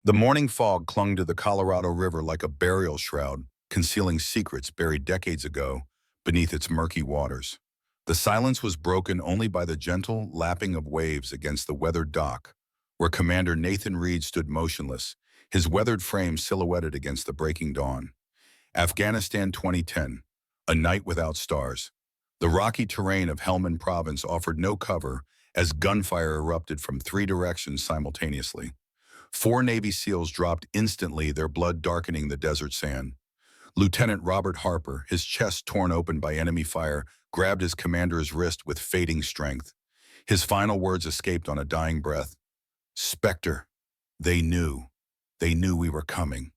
The morning fog clung to the Colorado River like a burial shroud, concealing secrets buried decades ago beneath its murky waters. The silence was broken only by the gentle lapping of waves against the weathered dock, where Commander Nathan Reed stood motionless, his weathered frame silhouetted against the breaking dawn. Afghanistan 2010, a night without stars. The rocky terrain of Helmand Province offered no cover as gunfire erupted from three directions simultaneously. Four Navy SEALs dropped instantly, their blood darkening the desert sand. Lieutenant Robert Harper, his chest torn open by enemy fire, grabbed his commander's wrist with fading strength. His final words escaped on a dying breath. "Spectre, they knew. They knew we were coming."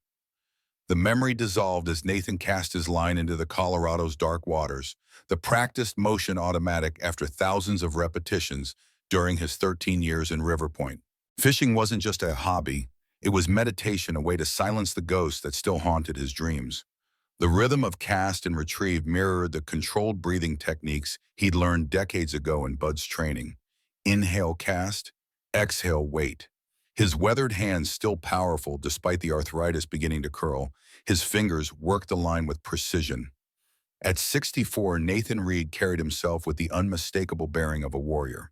The memory dissolved as Nathan cast his line into the Colorado's dark waters, the practiced motion automatic after thousands of repetitions during his 13 years in River Point. Fishing wasn't just a hobby, it was meditation, a way to silence the ghosts that still haunted his dreams. The rhythm of cast and retrieve mirrored the controlled breathing techniques he'd learned decades ago in Bud's training. Inhale cast, exhale wait. His weathered hands still powerful despite the arthritis beginning to curl, his fingers worked the line with precision. At 64, Nathan Reed carried himself with the unmistakable bearing of a warrior.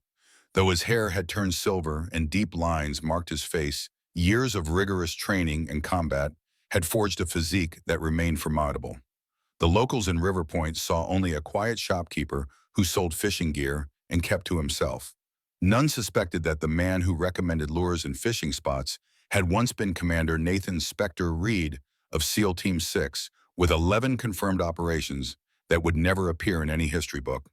Though his hair had turned silver and deep lines marked his face, years of rigorous training and combat had forged a physique that remained formidable. The locals in River Point saw only a quiet shopkeeper who sold fishing gear and kept to himself. None suspected that the man who recommended lures and fishing spots had once been Commander Nathan "Spectre" Reed of SEAL Team 6, with 11 confirmed operations that would never appear in any history book.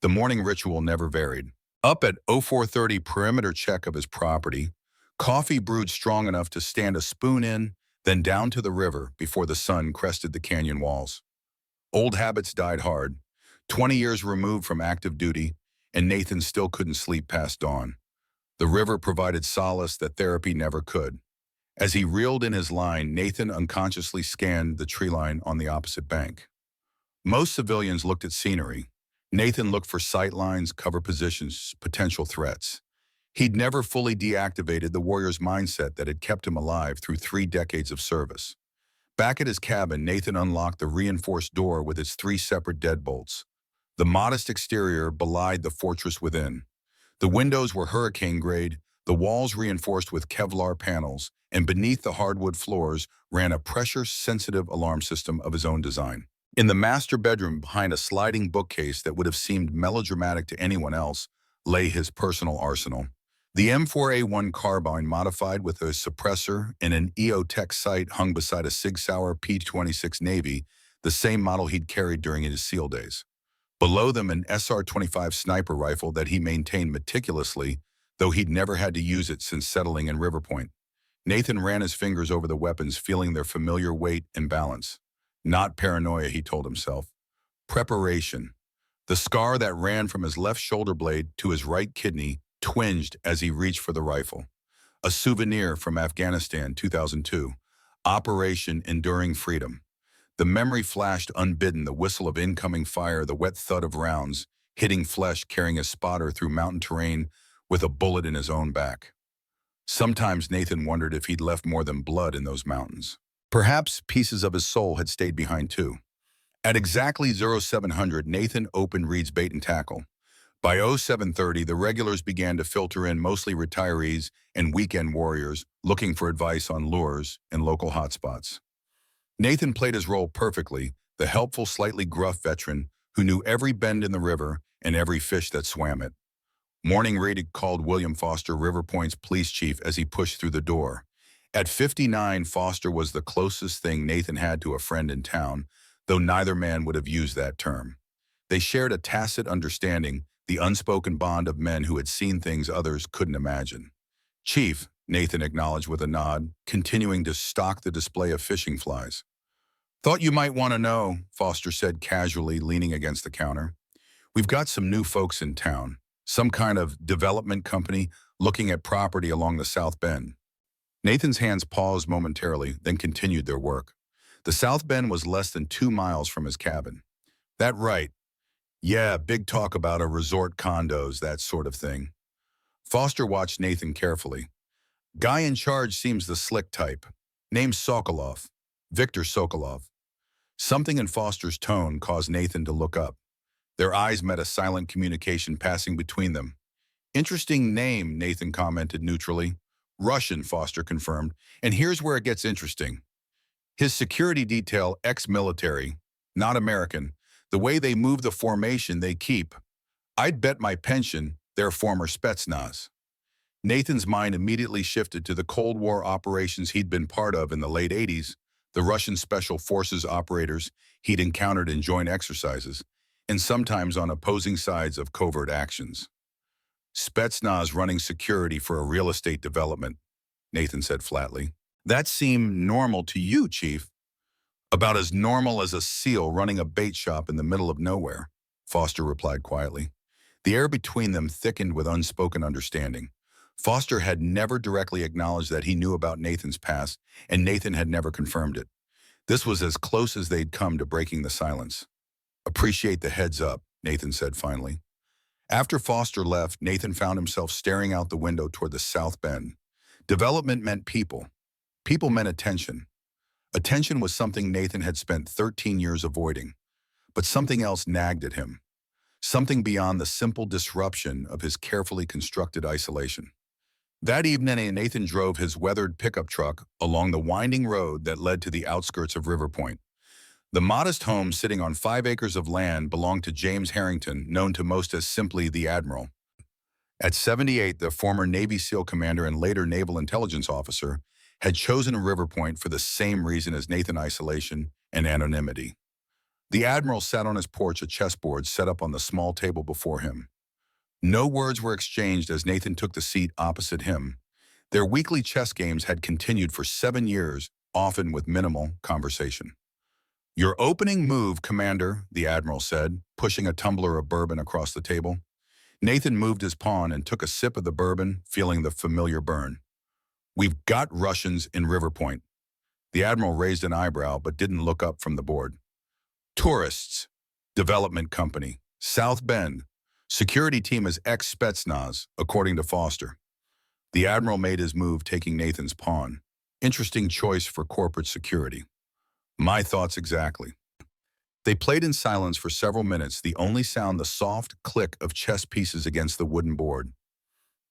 The morning ritual never varied. Up at 0430, perimeter check of his property, coffee brewed strong enough to stand a spoon in, then down to the river before the sun crested the canyon walls. Old habits died hard. 20 years removed from active duty, and Nathan still couldn't sleep past dawn. The river provided solace that therapy never could. As he reeled in his line, Nathan unconsciously scanned the tree line on the opposite bank. Most civilians looked at scenery. Nathan looked for sight lines, cover positions, potential threats. He'd never fully deactivated the warrior's mindset that had kept him alive through 3 decades of service. Back at his cabin, Nathan unlocked the reinforced door with its 3 separate deadbolts. The modest exterior belied the fortress within. The windows were hurricane-grade, the walls reinforced with Kevlar panels, and beneath the hardwood floors ran a pressure-sensitive alarm system of his own design. In the master bedroom, behind a sliding bookcase that would have seemed melodramatic to anyone else, lay his personal arsenal. The M4A1 carbine modified with a suppressor and an EOTech sight hung beside a Sig Sauer P-26 Navy, the same model he'd carried during his SEAL days. Below them, an SR-25 sniper rifle that he maintained meticulously, though he'd never had to use it since settling in River Point. Nathan ran his fingers over the weapons, feeling their familiar weight and balance. Not paranoia, he told himself. Preparation. The scar that ran from his left shoulder blade to his right kidney twinged as he reached for the rifle. A souvenir from Afghanistan 2002. Operation Enduring Freedom. The memory flashed unbidden, the whistle of incoming fire, the wet thud of rounds, hitting flesh, carrying a spotter through mountain terrain with a bullet in his own back. Sometimes Nathan wondered if he'd left more than blood in those mountains. Perhaps pieces of his soul had stayed behind too. At exactly 0700, Nathan opened Reed's bait and tackle. By 0730, the regulars began to filter in, mostly retirees and weekend warriors looking for advice on lures and local hotspots. Nathan played his role perfectly, the helpful, slightly gruff veteran who knew every bend in the river and every fish that swam it. Morning Reed called William Foster, River Point's police chief, as he pushed through the door. At 59, Foster was the closest thing Nathan had to a friend in town, though neither man would have used that term. They shared a tacit understanding, the unspoken bond of men who had seen things others couldn't imagine. "Chief," Nathan acknowledged with a nod, continuing to stock the display of fishing flies. "Thought you might want to know," Foster said casually, leaning against the counter. "We've got some new folks in town, some kind of development company looking at property along the South Bend." Nathan's hands paused momentarily, then continued their work. The South Bend was less than 2 miles from his cabin. "That right. Yeah, big talk about a resort, condos, that sort of thing." Foster watched Nathan carefully. Guy in charge seems the slick type. Named Sokolov. Viktor Sokolov. Something in Foster's tone caused Nathan to look up. Their eyes met a silent communication passing between them. Interesting name, Nathan commented neutrally. Russian, Foster confirmed. And here's where it gets interesting. His security detail, ex-military, not American. The way they move the formation they keep. I'd bet my pension they're former Spetsnaz. Nathan's mind immediately shifted to the Cold War operations he'd been part of in the late 80s, the Russian Special Forces operators he'd encountered in joint exercises, and sometimes on opposing sides of covert actions. Spetsnaz running security for a real estate development, Nathan said flatly. That seemed normal to you, Chief. About as normal as a SEAL running a bait shop in the middle of nowhere, Foster replied quietly. The air between them thickened with unspoken understanding. Foster had never directly acknowledged that he knew about Nathan's past, and Nathan had never confirmed it. This was as close as they'd come to breaking the silence. Appreciate the heads up, Nathan said finally. After Foster left, Nathan found himself staring out the window toward the South Bend. Development meant people. People meant attention. Attention was something Nathan had spent 13 years avoiding. But something else nagged at him. Something beyond the simple disruption of his carefully constructed isolation. That evening, Nathan drove his weathered pickup truck along the winding road that led to the outskirts of River Point. The modest home sitting on 5 acres of land belonged to James Harrington, known to most as simply the Admiral. At 78, the former Navy SEAL commander and later naval intelligence officer had chosen River Point for the same reason as Nathan: isolation and anonymity. The Admiral sat on his porch, a chessboard set up on the small table before him. No words were exchanged as Nathan took the seat opposite him. Their weekly chess games had continued for 7 years, often with minimal conversation. Your opening move, Commander, the Admiral said, pushing a tumbler of bourbon across the table. Nathan moved his pawn and took a sip of the bourbon, feeling the familiar burn. We've got Russians in River Point. The Admiral raised an eyebrow but didn't look up from the board. Tourists. Development company. South Bend. Security team is ex-Spetsnaz, according to Foster. The Admiral made his move, taking Nathan's pawn. Interesting choice for corporate security. My thoughts exactly. They played in silence for several minutes, the only sound the soft click of chess pieces against the wooden board.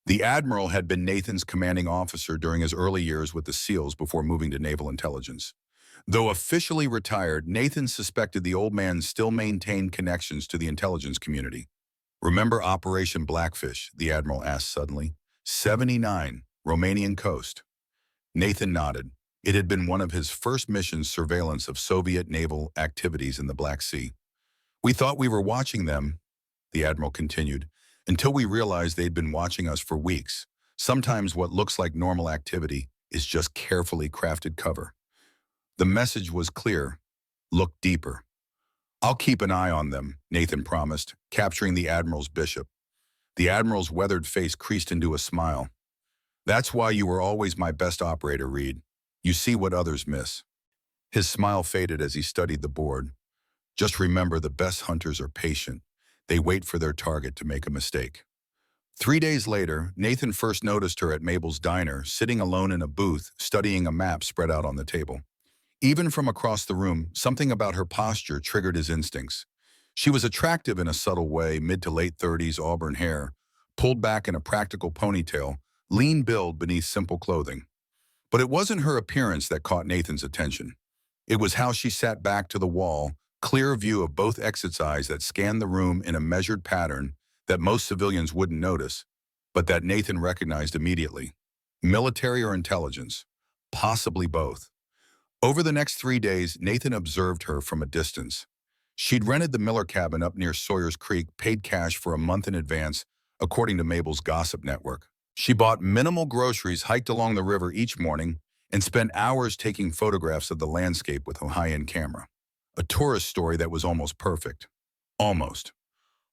The Admiral had been Nathan's commanding officer during his early years with the SEALs before moving to naval intelligence. Though officially retired, Nathan suspected the old man still maintained connections to the intelligence community. Remember Operation Blackfish? The Admiral asked suddenly. 79, Romanian coast. Nathan nodded. It had been one of his first missions, surveillance of Soviet naval activities in the Black Sea. We thought we were watching them, the Admiral continued, until we realized they'd been watching us for weeks. Sometimes what looks like normal activity is just carefully crafted cover. The message was clear. Look deeper. I'll keep an eye on them, Nathan promised, capturing the Admiral's bishop. The Admiral's weathered face creased into a smile. That's why you were always my best operator, Reed. You see what others miss. His smile faded as he studied the board. Just remember, the best hunters are patient. They wait for their target to make a mistake. 3 days later, Nathan first noticed her at Mabel's diner, sitting alone in a booth, studying a map spread out on the table. Even from across the room, something about her posture triggered his instincts. She was attractive in a subtle way, mid to late 30s, auburn hair, pulled back in a practical ponytail, lean build beneath simple clothing. But it wasn't her appearance that caught Nathan's attention. It was how she sat back to the wall, clear view of both exits' eyes that scanned the room in a measured pattern that most civilians wouldn't notice, but that Nathan recognized immediately. Military or intelligence? Possibly both. Over the next 3 days, Nathan observed her from a distance. She'd rented the Miller cabin up near Sawyer's Creek, paid cash for a month in advance, according to Mabel's gossip network. She bought minimal groceries, hiked along the river each morning, and spent hours taking photographs of the landscape with a high-end camera. A tourist story that was almost perfect. Almost.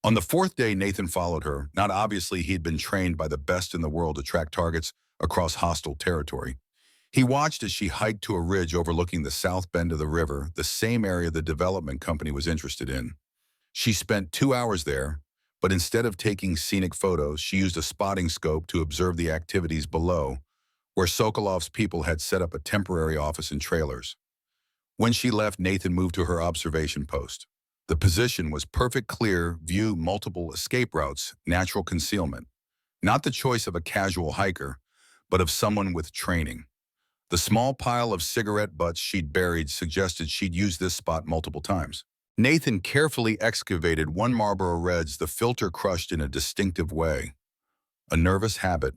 On the 4th day, Nathan followed her. Not obviously, he'd been trained by the best in the world to track targets across hostile territory. He watched as she hiked to a ridge overlooking the south bend of the river, the same area the development company was interested in. She spent 2 hours there, but instead of taking scenic photos, she used a spotting scope to observe the activities below, where Sokolov's people had set up a temporary office in trailers. When she left, Nathan moved to her observation post. The position was perfect, clear view, multiple escape routes, natural concealment. Not the choice of a casual hiker, but of someone with training. The small pile of cigarette butts she'd buried suggested she'd used this spot multiple times. Nathan carefully excavated one Marlboro Reds, the filter crushed in a distinctive way. A nervous habit,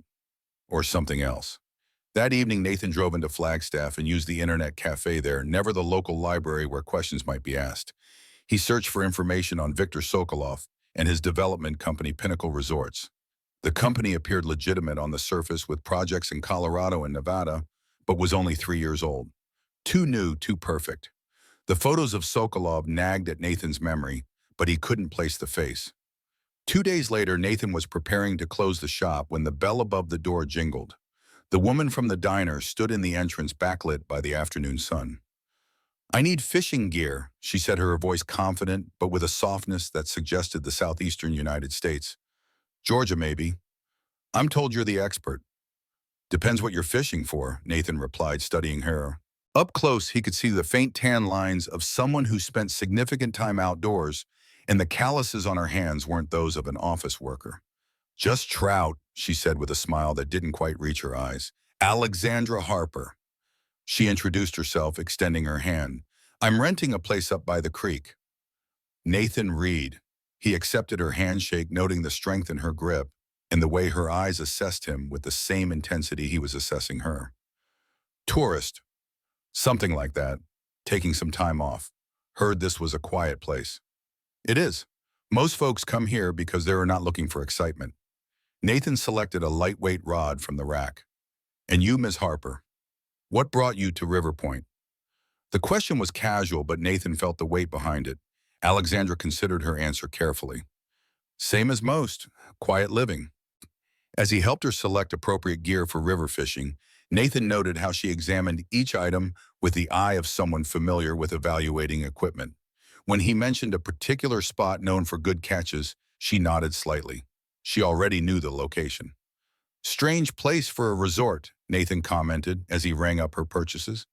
or something else. That evening, Nathan drove into Flagstaff and used the internet cafe there, never the local library where questions might be asked. He searched for information on Viktor Sokolov and his development company, Pinnacle Resorts. The company appeared legitimate on the surface with projects in Colorado and Nevada, but was only 3 years old. Too new, too perfect. The photos of Sokolov nagged at Nathan's memory, but he couldn't place the face. 2 days later, Nathan was preparing to close the shop when the bell above the door jingled. The woman from the diner stood in the entrance, backlit by the afternoon sun. "I need fishing gear," she said, her voice confident, but with a softness that suggested the southeastern United States. "Georgia, maybe." "I'm told you're the expert." "Depends what you're fishing for," Nathan replied, studying her. Up close, he could see the faint tan lines of someone who spent significant time outdoors, and the calluses on her hands weren't those of an office worker. "Just trout," she said with a smile that didn't quite reach her eyes. "Alexandra Harper." She introduced herself, extending her hand. "I'm renting a place up by the creek." Nathan Reed. He accepted her handshake, noting the strength in her grip and the way her eyes assessed him with the same intensity he was assessing her. "Tourist. Something like that. Taking some time off. Heard this was a quiet place." "It is. Most folks come here because they're not looking for excitement." Nathan selected a lightweight rod from the rack. "And you, Ms. Harper, what brought you to River Point?" The question was casual, but Nathan felt the weight behind it. Alexandra considered her answer carefully. "Same as most. Quiet living." As he helped her select appropriate gear for river fishing, Nathan noted how she examined each item with the eye of someone familiar with evaluating equipment. When he mentioned a particular spot known for good catches, she nodded slightly. She already knew the location. "Strange place for a resort," Nathan commented as he rang up her purchases.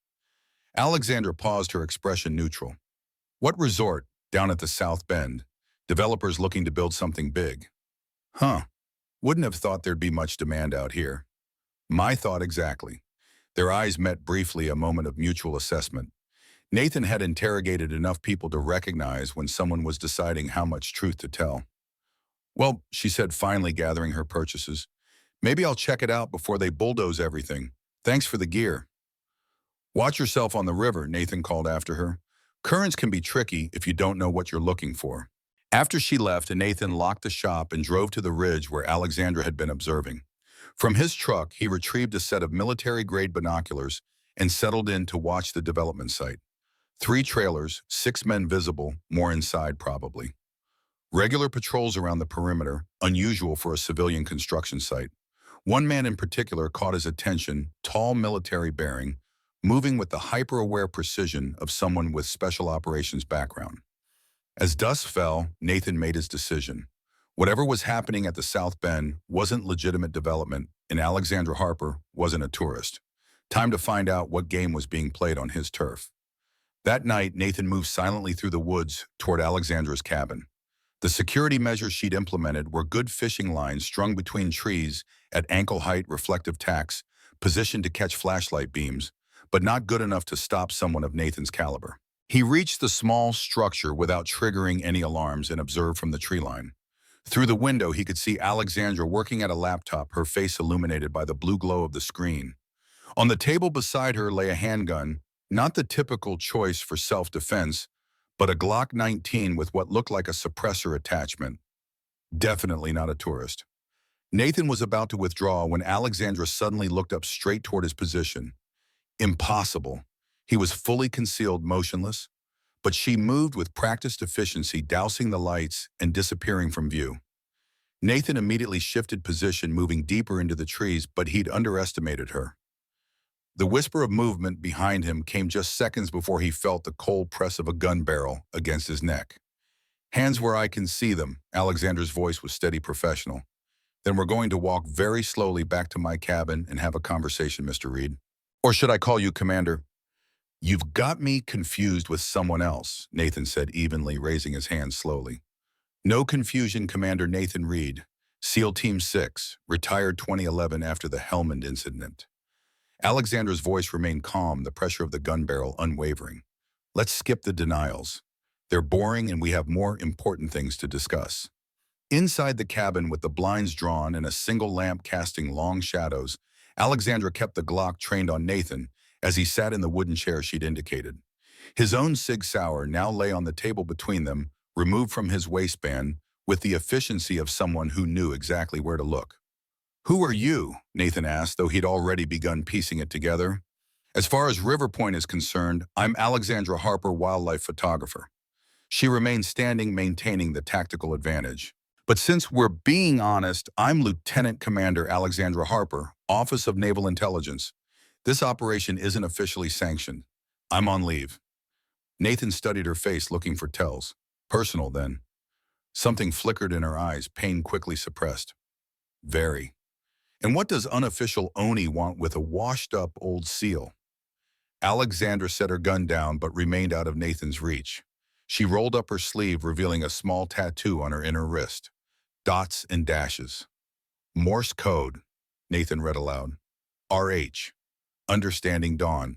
Alexandra paused, her expression neutral. "What resort? Down at the South Bend. Developers looking to build something big." "Huh. Wouldn't have thought there'd be much demand out here." "My thought exactly." Their eyes met briefly, a moment of mutual assessment. Nathan had interrogated enough people to recognize when someone was deciding how much truth to tell. "Well," she said, finally gathering her purchases, "maybe I'll check it out before they bulldoze everything. Thanks for the gear." "Watch yourself on the river," Nathan called after her. "Currents can be tricky if you don't know what you're looking for." After she left, Nathan locked the shop and drove to the ridge where Alexandra had been observing. From his truck, he retrieved a set of military-grade binoculars and settled in to watch the development site. 3 trailers, 6 men visible, more inside probably. Regular patrols around the perimeter, unusual for a civilian construction site. One man in particular caught his attention, tall, military bearing, moving with the hyper-aware precision of someone with special operations background. As dusk fell, Nathan made his decision. Whatever was happening at the South Bend wasn't legitimate development, and Alexandra Harper wasn't a tourist. Time to find out what game was being played on his turf. That night, Nathan moved silently through the woods toward Alexandra's cabin. The security measures she'd implemented were good fishing lines strung between trees at ankle-height reflective tacks, positioned to catch flashlight beams, but not good enough to stop someone of Nathan's caliber. He reached the small structure without triggering any alarms and observed from the tree line. Through the window, he could see Alexandra working at a laptop, her face illuminated by the blue glow of the screen. On the table beside her lay a handgun, not the typical choice for self-defense, but a Glock 19 with what looked like a suppressor attachment. Definitely not a tourist. Nathan was about to withdraw when Alexandra suddenly looked up straight toward his position. Impossible. He was fully concealed, motionless, but she moved with practiced efficiency, dousing the lights and disappearing from view. Nathan immediately shifted position, moving deeper into the trees, but he'd underestimated her. The whisper of movement behind him came just seconds before he felt the cold press of a gun barrel against his neck. "Hands where I can see them," Alexandra's voice was steady, professional. Then we're going to walk very slowly back to my cabin and have a conversation, Mr. Reed. Or should I call you Commander? You've got me confused with someone else, Nathan said evenly, raising his hand slowly. No confusion, Commander Nathan Reed, SEAL Team 6, retired 2011 after the Helmand incident. Alexandra's voice remained calm, the pressure of the gun barrel unwavering. Let's skip the denials. They're boring and we have more important things to discuss. Inside the cabin with the blinds drawn and a single lamp casting long shadows, Alexandra kept the Glock trained on Nathan as he sat in the wooden chair she'd indicated. His own Sig Sauer now lay on the table between them, removed from his waistband, with the efficiency of someone who knew exactly where to look. Who are you? Nathan asked, though he'd already begun piecing it together. As far as River Point is concerned, I'm Alexandra Harper, wildlife photographer. She remained standing, maintaining the tactical advantage. But since we're being honest, I'm Lieutenant Commander Alexandra Harper, Office of Naval Intelligence. This operation isn't officially sanctioned. I'm on leave. Nathan studied her face, looking for tells. Personal, then. Something flickered in her eyes, pain quickly suppressed. Very. And what does unofficial Oni want with a washed-up old SEAL? Alexandra set her gun down but remained out of Nathan's reach. She rolled up her sleeve, revealing a small tattoo on her inner wrist. Dots and dashes. Morse code, Nathan read aloud. RH. Understanding dawn.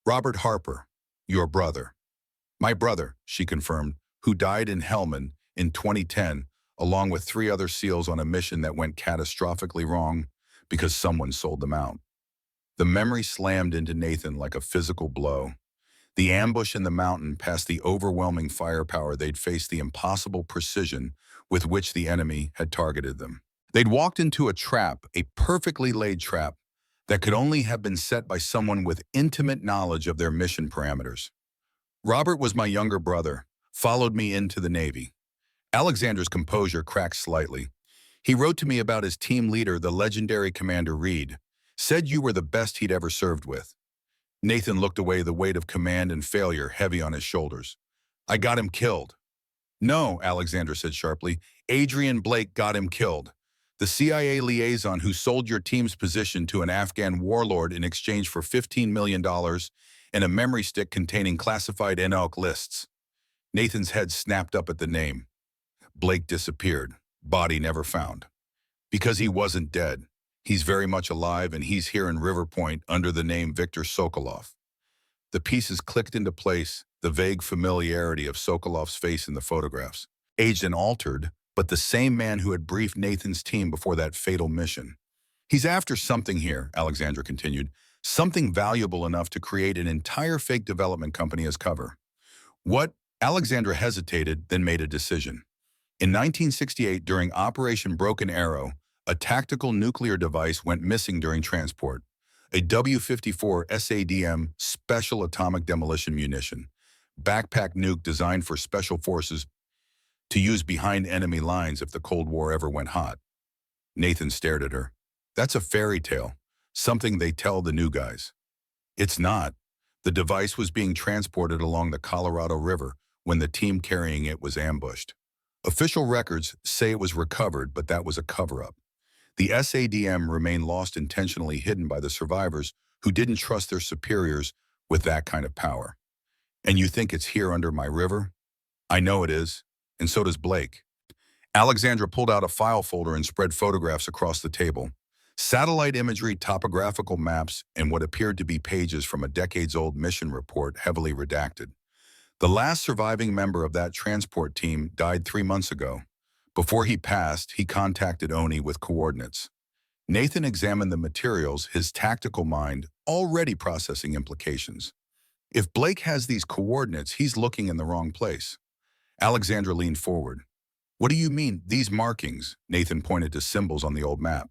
Robert Harper, your brother. My brother, she confirmed, who died in Helmand in 2010, along with 3 other SEALs on a mission that went catastrophically wrong because someone sold them out. The memory slammed into Nathan like a physical blow. The ambush in the mountain, past the overwhelming firepower, they'd faced the impossible precision with which the enemy had targeted them. They'd walked into a trap, a perfectly laid trap, that could only have been set by someone with intimate knowledge of their mission parameters. Robert was my younger brother, followed me into the Navy. Alexander's composure cracked slightly. He wrote to me about his team leader, the legendary Commander Reed, said you were the best he'd ever served with. Nathan looked away, the weight of command and failure heavy on his shoulders. I got him killed. No, Alexander said sharply. Adrian Blake got him killed. The CIA liaison who sold your team's position to an Afghan warlord in exchange for $15 million and a memory stick containing classified NOC lists. Nathan's head snapped up at the name. Blake disappeared. Body never found. Because he wasn't dead. He's very much alive, and he's here in River Point under the name Viktor Sokolov. The pieces clicked into place, the vague familiarity of Sokolov's face in the photographs. Aged and altered, but the same man who had briefed Nathan's team before that fatal mission. He's after something here, Alexandra continued, something valuable enough to create an entire fake development company as cover. What? Alexandra hesitated, then made a decision. In 1968, during Operation Broken Arrow, a tactical nuclear device went missing during transport. A W-54 SADM, Special Atomic Demolition Munition, backpack nuke designed for special forces to use behind enemy lines if the Cold War ever went hot. Nathan stared at her. That's a fairy tale, something they tell the new guys. It's not. The device was being transported along the Colorado River when the team carrying it was ambushed. Official records say it was recovered, but that was a cover-up. The SADM remained lost, intentionally hidden by the survivors who didn't trust their superiors with that kind of power. And you think it's here under my river? I know it is, and so does Blake. Alexandra pulled out a file folder and spread photographs across the table. Satellite imagery, topographical maps, and what appeared to be pages from a decades-old mission report, heavily redacted. The last surviving member of that transport team died 3 months ago. Before he passed, he contacted Oni with coordinates. Nathan examined the materials, his tactical mind already processing implications. If Blake has these coordinates, he's looking in the wrong place. Alexandra leaned forward. What do you mean, these markings? Nathan pointed to symbols on the old map.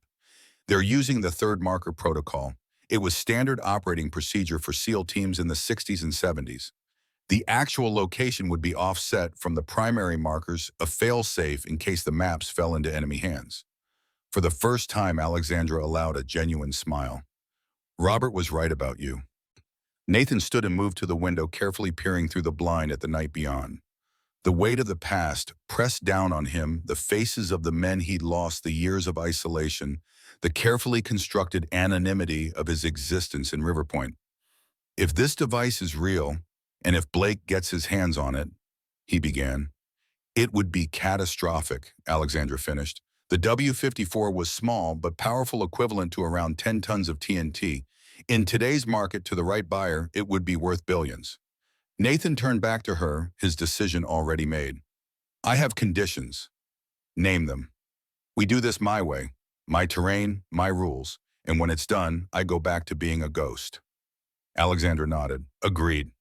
They're using the third marker protocol. It was standard operating procedure for SEAL teams in the 60s and 70s. The actual location would be offset from the primary markers, a fail-safe in case the maps fell into enemy hands. For the first time, Alexandra allowed a genuine smile. Robert was right about you. Nathan stood and moved to the window, carefully peering through the blind at the night beyond. The weight of the past pressed down on him, the faces of the men he'd lost, the years of isolation, the carefully constructed anonymity of his existence in Riverpoint. If this device is real, and if Blake gets his hands on it, he began. It would be catastrophic, Alexandra finished. The W-54 was small but powerful, equivalent to around 10 tons of TNT. In today's market, to the right buyer, it would be worth billions. Nathan turned back to her, his decision already made. I have conditions. Name them. We do this my way, my terrain, my rules, and when it's done, I go back to being a ghost. Alexandra nodded. Agreed.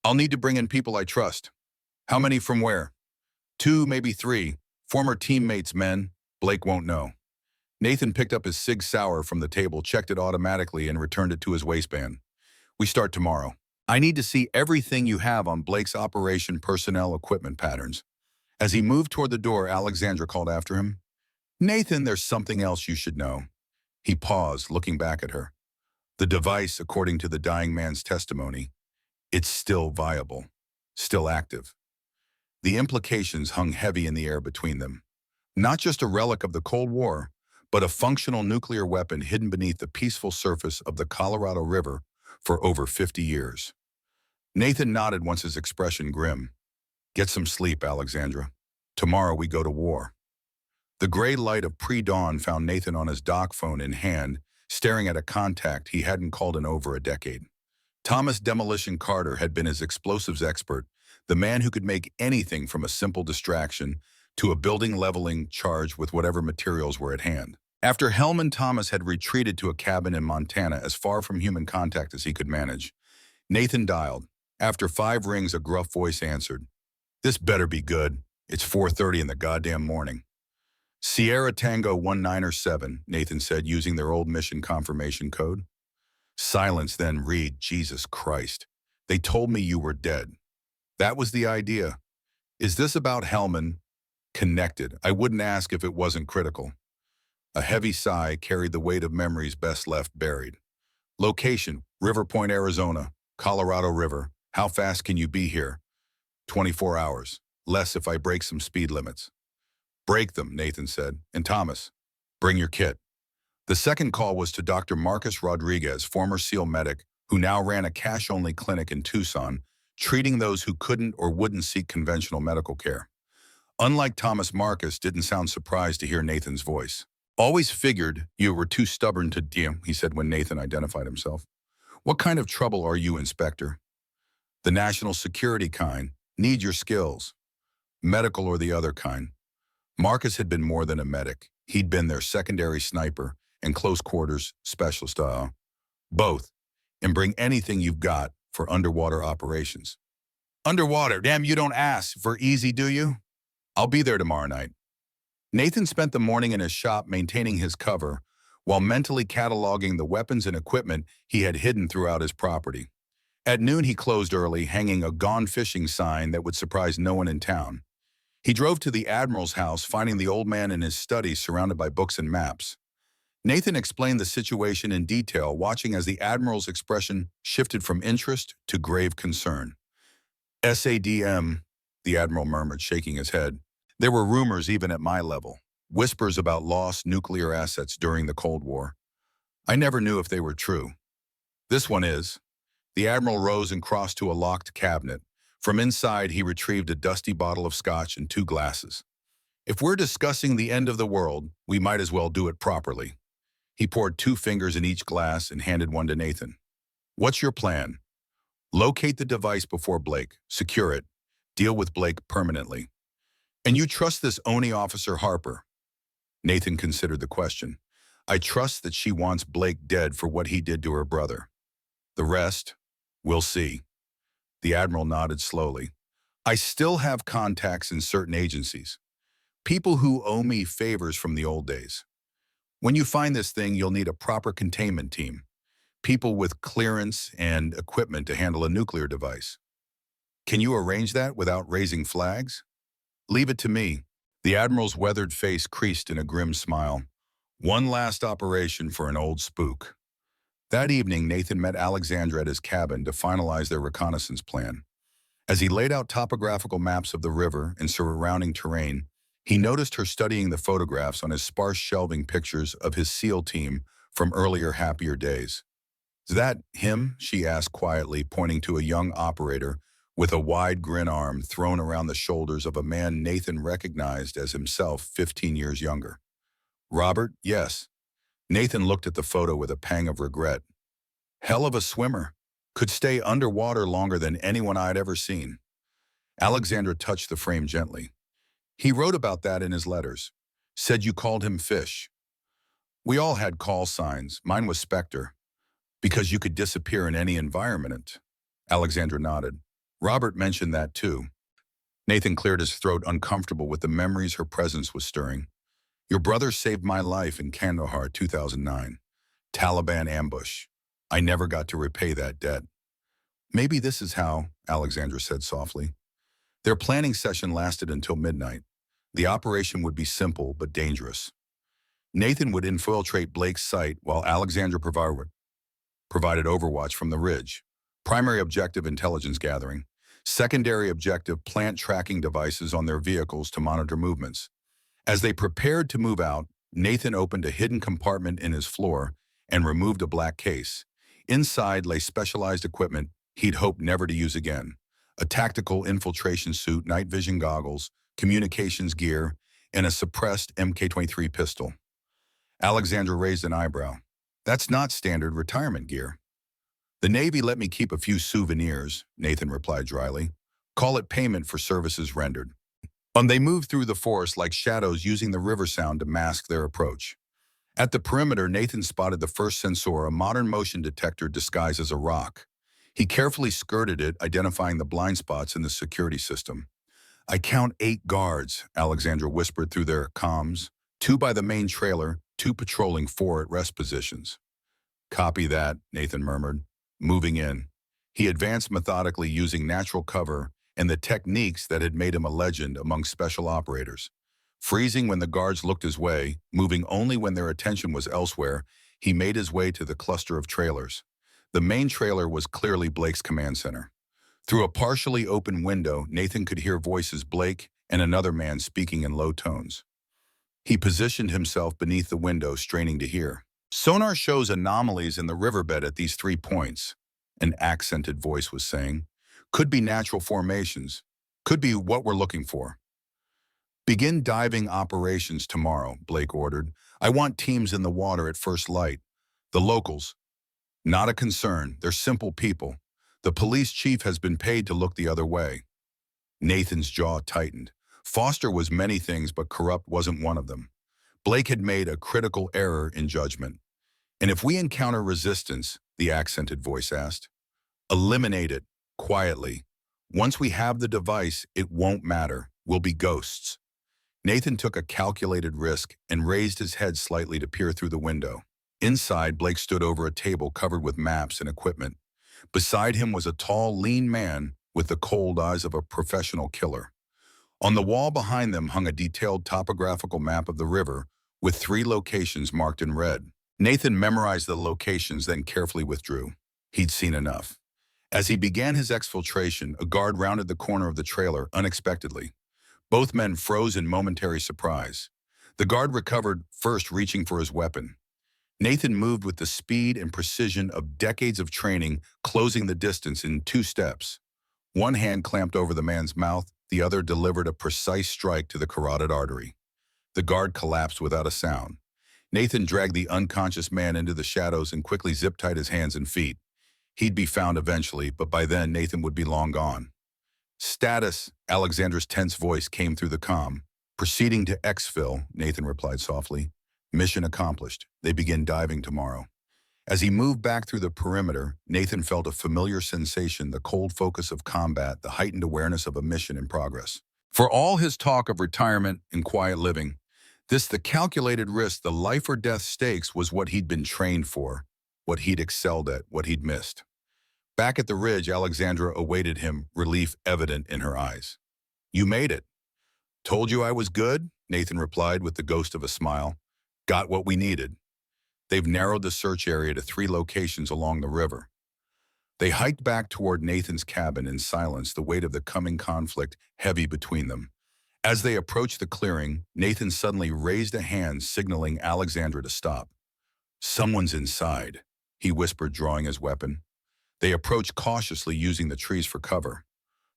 I'll need to bring in people I trust. How many from where? 2, maybe 3. Former teammates, men. Blake won't know. Nathan picked up his Sig Sauer from the table, checked it automatically, and returned it to his waistband. We start tomorrow. I need to see everything you have on Blake's operation personnel equipment patterns. As he moved toward the door, Alexandra called after him. Nathan, there's something else you should know. He paused, looking back at her. The device, according to the dying man's testimony, it's still viable, still active. The implications hung heavy in the air between them. Not just a relic of the Cold War, but a functional nuclear weapon hidden beneath the peaceful surface of the Colorado River for over 50 years. Nathan nodded, once his expression grim. Get some sleep, Alexandra. Tomorrow we go to war. The gray light of pre-dawn found Nathan on his dock phone in hand, staring at a contact he hadn't called in over a decade. Thomas Demolition Carter had been his explosives expert, the man who could make anything from a simple distraction to a building leveling charge with whatever materials were at hand. After Hellman Thomas had retreated to a cabin in Montana as far from human contact as he could manage, Nathan dialed. After 5 rings, a gruff voice answered. This better be good. It's 4:30 in the goddamn morning. Sierra Tango 197, Nathan said, using their old mission confirmation code. Silence, then read, Jesus Christ. They told me you were dead. That was the idea. Is this about Hellman? Connected. I wouldn't ask if it wasn't critical. A heavy sigh carried the weight of memories best left buried. Location, River Point, Arizona, Colorado River. How fast can you be here? 24 hours. Less if I break some speed limits. Break them, Nathan said. And Thomas, bring your kit. The second call was to Dr. Marcus Rodriguez, former SEAL medic, who now ran a cash-only clinic in Tucson, treating those who couldn't or wouldn't seek conventional medical care. Unlike Thomas, Marcus didn't sound surprised to hear Nathan's voice. Always figured you were too stubborn to deal, he said when Nathan identified himself. What kind of trouble are you, Inspector? The national security kind. Need your skills. Medical or the other kind. Marcus had been more than a medic. He'd been their secondary sniper and close quarters specialist. Both. And bring anything you've got for underwater operations. Underwater? Damn, you don't ask for easy, do you? I'll be there tomorrow night. Nathan spent the morning in his shop maintaining his cover while mentally cataloging the weapons and equipment he had hidden throughout his property. At noon, he closed early, hanging a "Gone Fishing" sign that would surprise no one in town. He drove to the Admiral's house, finding the old man in his study surrounded by books and maps. Nathan explained the situation in detail, watching as the Admiral's expression shifted from interest to grave concern. SADM, the Admiral murmured, shaking his head. There were rumors even at my level, whispers about lost nuclear assets during the Cold War. I never knew if they were true. This one is. The Admiral rose and crossed to a locked cabinet. From inside, he retrieved a dusty bottle of scotch and 2 glasses. If we're discussing the end of the world, we might as well do it properly. He poured 2 fingers in each glass and handed one to Nathan. What's your plan? Locate the device before Blake, secure it, deal with Blake permanently. And you trust this ONI officer Harper? Nathan considered the question. I trust that she wants Blake dead for what he did to her brother. The rest, we'll see. The Admiral nodded slowly. I still have contacts in certain agencies. People who owe me favors from the old days. When you find this thing, you'll need a proper containment team. People with clearance and equipment to handle a nuclear device. Can you arrange that without raising flags? Leave it to me. The Admiral's weathered face creased in a grim smile. One last operation for an old spook. That evening, Nathan met Alexandra at his cabin to finalize their reconnaissance plan. As he laid out topographical maps of the river and surrounding terrain, he noticed her studying the photographs on his sparse shelving pictures of his SEAL team from earlier happier days. "Is that him?" she asked quietly, pointing to a young operator with a wide grin arm thrown around the shoulders of a man Nathan recognized as himself 15 years younger. "Robert, yes." Nathan looked at the photo with a pang of regret. "Hell of a swimmer. Could stay underwater longer than anyone I'd ever seen." Alexandra touched the frame gently. "He wrote about that in his letters. Said you called him Fish." "We all had call signs. Mine was Spectre, because you could disappear in any environment." Alexandra nodded. "Robert mentioned that too." Nathan cleared his throat, uncomfortable with the memories her presence was stirring. "Your brother saved my life in Kandahar 2009. Taliban ambush. I never got to repay that debt." "Maybe this is how," Alexandra said softly. Their planning session lasted until midnight. The operation would be simple but dangerous. Nathan would infiltrate Blake's site while Alexandra provided overwatch from the ridge. Primary objective, intelligence gathering. Secondary objective, plant tracking devices on their vehicles to monitor movements. As they prepared to move out, Nathan opened a hidden compartment in his floor and removed a black case. Inside lay specialized equipment he'd hoped never to use again. A tactical infiltration suit, night vision goggles, communications gear, and a suppressed MK-23 pistol. Alexandra raised an eyebrow. "That's not standard retirement gear." "The Navy let me keep a few souvenirs," Nathan replied dryly. "Call it payment for services rendered." They moved through the forest like shadows, using the river sound to mask their approach. At the perimeter, Nathan spotted the first sensor, a modern motion detector disguised as a rock. He carefully skirted it, identifying the blind spots in the security system. "I count 8 guards," Alexandra whispered through their comms. 2 by the main trailer, 2 patrolling, 4 at rest positions." "Copy that," Nathan murmured, moving in. He advanced methodically, using natural cover and the techniques that had made him a legend among special operators. Freezing when the guards looked his way, moving only when their attention was elsewhere, he made his way to the cluster of trailers. The main trailer was clearly Blake's command center. Through a partially open window, Nathan could hear voices, Blake and another man, speaking in low tones. He positioned himself beneath the window, straining to hear. "Sonar shows anomalies in the riverbed at these 3 points," an accented voice was saying. "Could be natural formations. Could be what we're looking for." "Begin diving operations tomorrow," Blake ordered. "I want teams in the water at first light. The locals, not a concern. They're simple people. The police chief has been paid to look the other way." Nathan's jaw tightened. Foster was many things, but corrupt wasn't one of them. Blake had made a critical error in judgment. "And if we encounter resistance," the accented voice asked, "eliminate it, quietly. Once we have the device, it won't matter. We'll be ghosts." Nathan took a calculated risk and raised his head slightly to peer through the window. Inside, Blake stood over a table covered with maps and equipment. Beside him was a tall, lean man with the cold eyes of a professional killer. On the wall behind them hung a detailed topographical map of the river with 3 locations marked in red. Nathan memorized the locations, then carefully withdrew. He'd seen enough. As he began his exfiltration, a guard rounded the corner of the trailer unexpectedly. Both men froze in momentary surprise. The guard recovered, first reaching for his weapon. Nathan moved with the speed and precision of decades of training, closing the distance in 2 steps. One hand clamped over the man's mouth, the other delivered a precise strike to the carotid artery. The guard collapsed without a sound. Nathan dragged the unconscious man into the shadows and quickly zip-tied his hands and feet. He'd be found eventually, but by then Nathan would be long gone. "Status," Alexandra's tense voice came through the comm. "Proceeding to exfil," Nathan replied softly. "Mission accomplished. They begin diving tomorrow." As he moved back through the perimeter, Nathan felt a familiar sensation, the cold focus of combat, the heightened awareness of a mission in progress. For all his talk of retirement and quiet living, the calculated risk, the life or death stakes, was what he'd been trained for, what he'd excelled at, what he'd missed. Back at the ridge, Alexandra awaited him, relief evident in her eyes. "You made it." "Told you I was good," Nathan replied with the ghost of a smile. "Got what we needed." They've narrowed the search area to 3 locations along the river. They hiked back toward Nathan's cabin in silence, the weight of the coming conflict heavy between them. As they approached the clearing, Nathan suddenly raised a hand, signaling Alexandra to stop. "Someone's inside," he whispered, drawing his weapon. They approached cautiously, using the trees for cover.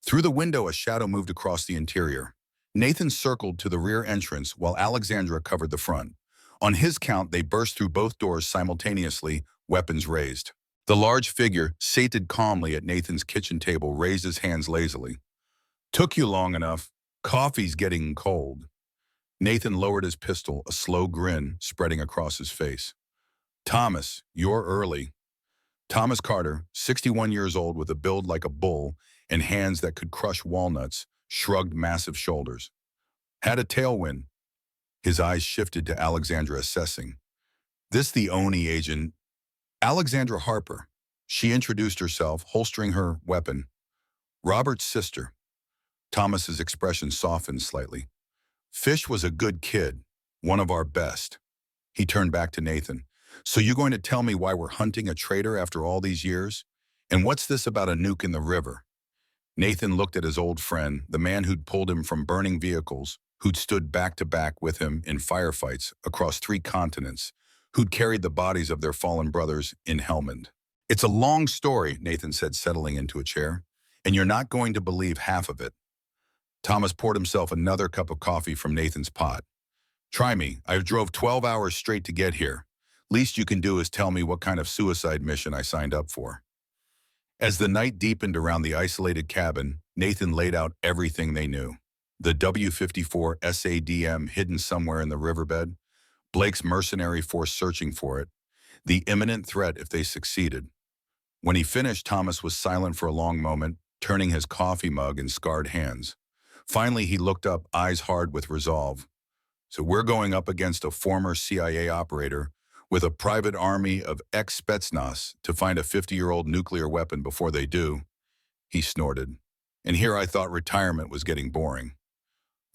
Through the window, a shadow moved across the interior. Nathan circled to the rear entrance while Alexandra covered the front. On his count, they burst through both doors simultaneously, weapons raised. The large figure, seated calmly at Nathan's kitchen table, raised his hands lazily. "Took you long enough. Coffee's getting cold." Nathan lowered his pistol, a slow grin spreading across his face. "Thomas, you're early." Thomas Carter, 61 years old with a build like a bull and hands that could crush walnuts, shrugged massive shoulders. "Had a tailwind." His eyes shifted to Alexandra, assessing. "This the Oni agent, Alexandra Harper." She introduced herself, holstering her weapon. "Robert's sister." Thomas's expression softened slightly. "Fish was a good kid, one of our best." He turned back to Nathan. "So you going to tell me why we're hunting a traitor after all these years? And what's this about a nuke in the river?" Nathan looked at his old friend, the man who'd pulled him from burning vehicles, who'd stood back to back with him in firefights across 3 continents, who'd carried the bodies of their fallen brothers in Helmand. "It's a long story," Nathan said, settling into a chair, "and you're not going to believe half of it." Thomas poured himself another cup of coffee from Nathan's pot. "Try me. I drove 12 hours straight to get here. Least you can do is tell me what kind of suicide mission I signed up for." As the night deepened around the isolated cabin, Nathan laid out everything they knew. The W-54 SADM hidden somewhere in the riverbed, Blake's mercenary force searching for it, the imminent threat if they succeeded. When he finished, Thomas was silent for a long moment, turning his coffee mug in scarred hands. Finally, he looked up, eyes hard with resolve. "So we're going up against a former CIA operator with a private army of ex-Spetsnaz to find a 50-year-old nuclear weapon before they do." He snorted. "And here I thought retirement was getting boring."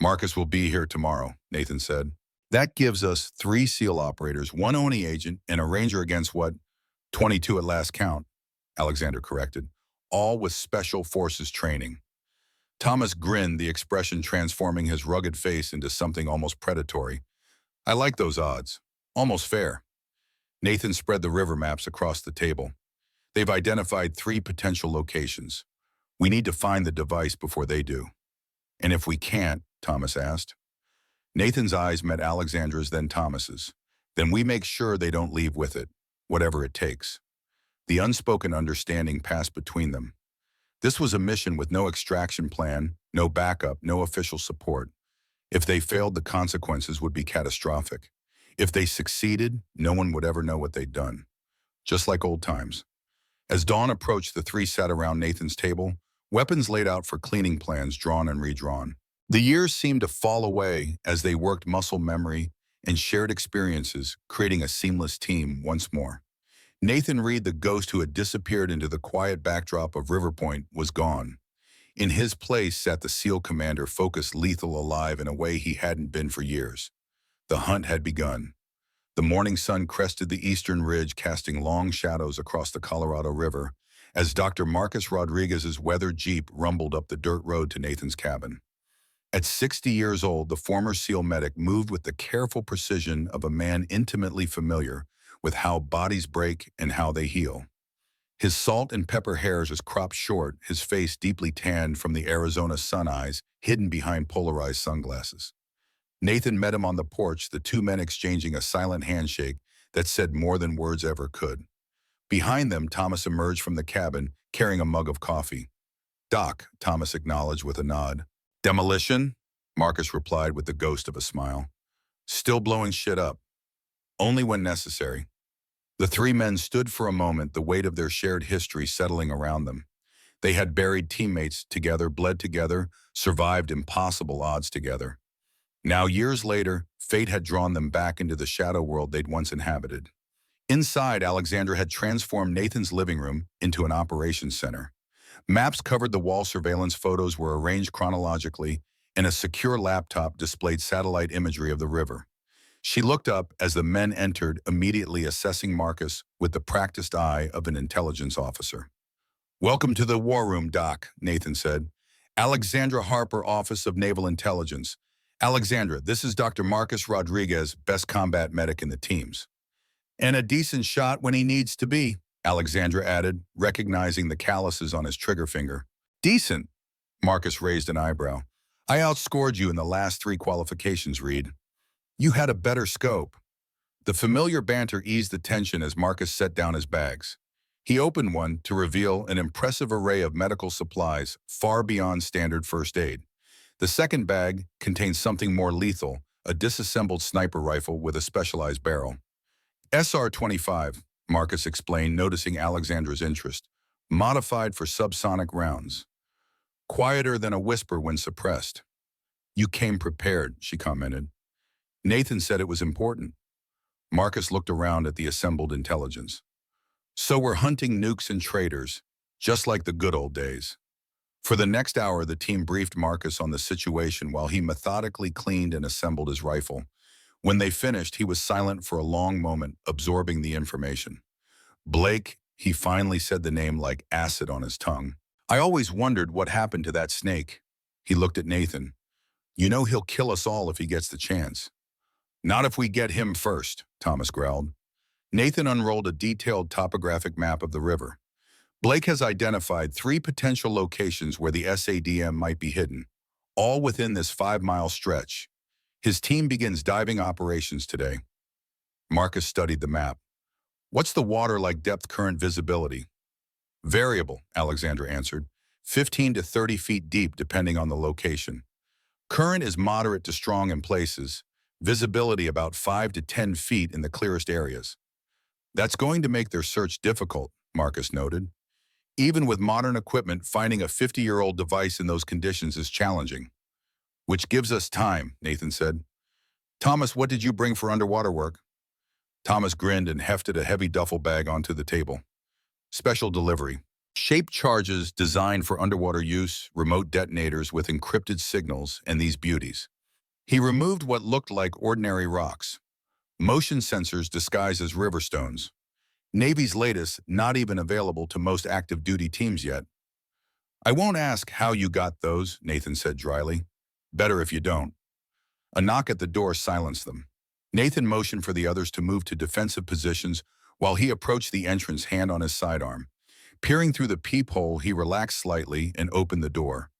"Marcus will be here tomorrow," Nathan said. "That gives us 3 SEAL operators, 1 ONI agent, and a ranger against what? 22 at last count," Alexander corrected, "all with special forces training." Thomas grinned, the expression transforming his rugged face into something almost predatory. "I like those odds. Almost fair." Nathan spread the river maps across the table. "They've identified 3 potential locations. We need to find the device before they do." "And if we can't?" Thomas asked. Nathan's eyes met Alexandra's, then Thomas's. "Then we make sure they don't leave with it, whatever it takes." The unspoken understanding passed between them. This was a mission with no extraction plan, no backup, no official support. If they failed, the consequences would be catastrophic. If they succeeded, no one would ever know what they'd done. Just like old times. As dawn approached, the 3 sat around Nathan's table, weapons laid out for cleaning plans drawn and redrawn. The years seemed to fall away as they worked muscle memory and shared experiences, creating a seamless team once more. Nathan Reed, the ghost who had disappeared into the quiet backdrop of River Point, was gone. In his place sat the SEAL commander, focused, lethal, alive in a way he hadn't been for years. The hunt had begun. The morning sun crested the eastern ridge, casting long shadows across the Colorado River as Dr. Marcus Rodriguez's weathered Jeep rumbled up the dirt road to Nathan's cabin. At 60 years old, the former SEAL medic moved with the careful precision of a man intimately familiar with how bodies break and how they heal. His salt and pepper hairs was cropped short, his face deeply tanned from the Arizona sun eyes hidden behind polarized sunglasses. Nathan met him on the porch, the 2 men exchanging a silent handshake that said more than words ever could. Behind them, Thomas emerged from the cabin, carrying a mug of coffee. "Doc," Thomas acknowledged with a nod. "Demolition?" Marcus replied with the ghost of a smile. "Still blowing shit up. Only when necessary." The 3 men stood for a moment, the weight of their shared history settling around them. They had buried teammates together, bled together, survived impossible odds together. Now, years later, fate had drawn them back into the shadow world they'd once inhabited. Inside, Alexandra had transformed Nathan's living room into an operations center. Maps covered the wall, surveillance photos were arranged chronologically, and a secure laptop displayed satellite imagery of the river. She looked up as the men entered, immediately assessing Marcus with the practiced eye of an intelligence officer. Welcome to the War Room, Doc, Nathan said. Alexandra Harper, Office of Naval Intelligence. Alexandra, this is Dr. Marcus Rodriguez, best combat medic in the teams. And a decent shot when he needs to be, Alexandra added, recognizing the calluses on his trigger finger. Decent, Marcus raised an eyebrow. I outscored you in the last 3 qualifications, Reed. You had a better scope. The familiar banter eased the tension as Marcus set down his bags. He opened one to reveal an impressive array of medical supplies far beyond standard first aid. The second bag contained something more lethal, a disassembled sniper rifle with a specialized barrel. SR-25, Marcus explained, noticing Alexandra's interest, modified for subsonic rounds. Quieter than a whisper when suppressed. You came prepared, she commented. Nathan said it was important. Marcus looked around at the assembled intelligence. So we're hunting nukes and traitors, just like the good old days. For the next hour, the team briefed Marcus on the situation while he methodically cleaned and assembled his rifle. When they finished, he was silent for a long moment, absorbing the information. Blake, he finally said the name like acid on his tongue. I always wondered what happened to that snake. He looked at Nathan. You know he'll kill us all if he gets the chance. Not if we get him first, Thomas growled. Nathan unrolled a detailed topographic map of the river. Blake has identified 3 potential locations where the SADM might be hidden, all within this 5-mile stretch. His team begins diving operations today. Marcus studied the map. What's the water like depth current visibility? Variable, Alexandra answered. 15 to 30 feet deep depending on the location. Current is moderate to strong in places. Visibility about 5 to 10 feet in the clearest areas. That's going to make their search difficult, Marcus noted. Even with modern equipment, finding a 50-year-old device in those conditions is challenging. Which gives us time, Nathan said. Thomas, what did you bring for underwater work? Thomas grinned and hefted a heavy duffel bag onto the table. Special delivery. Shaped charges designed for underwater use, remote detonators with encrypted signals, and these beauties. He removed what looked like ordinary rocks. Motion sensors disguised as river stones. Navy's latest, not even available to most active duty teams yet. I won't ask how you got those, Nathan said dryly. Better if you don't. A knock at the door silenced them. Nathan motioned for the others to move to defensive positions while he approached the entrance, hand on his sidearm. Peering through the peephole, he relaxed slightly and opened the door.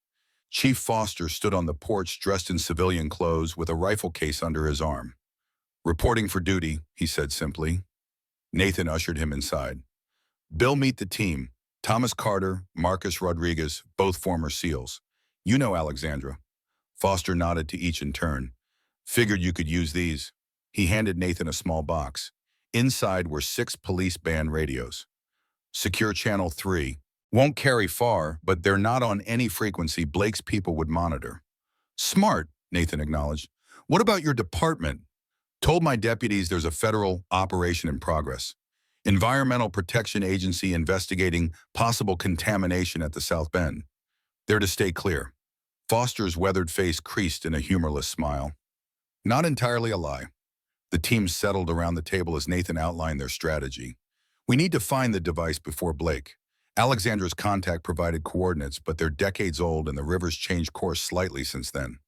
Chief Foster stood on the porch dressed in civilian clothes with a rifle case under his arm. Reporting for duty, he said simply. Nathan ushered him inside. Bill, meet the team. Thomas Carter, Marcus Rodriguez, both former SEALs. You know Alexandra. Foster nodded to each in turn. Figured you could use these. He handed Nathan a small box. Inside were 6 police band radios. Secure channel 3. Won't carry far, but they're not on any frequency Blake's people would monitor. Smart, Nathan acknowledged. What about your department? Told my deputies there's a federal operation in progress. Environmental Protection Agency investigating possible contamination at the South Bend. They're to stay clear. Foster's weathered face creased in a humorless smile. Not entirely a lie. The team settled around the table as Nathan outlined their strategy. We need to find the device before Blake. Alexandra's contact provided coordinates, but they're decades old and the river's changed course slightly since then.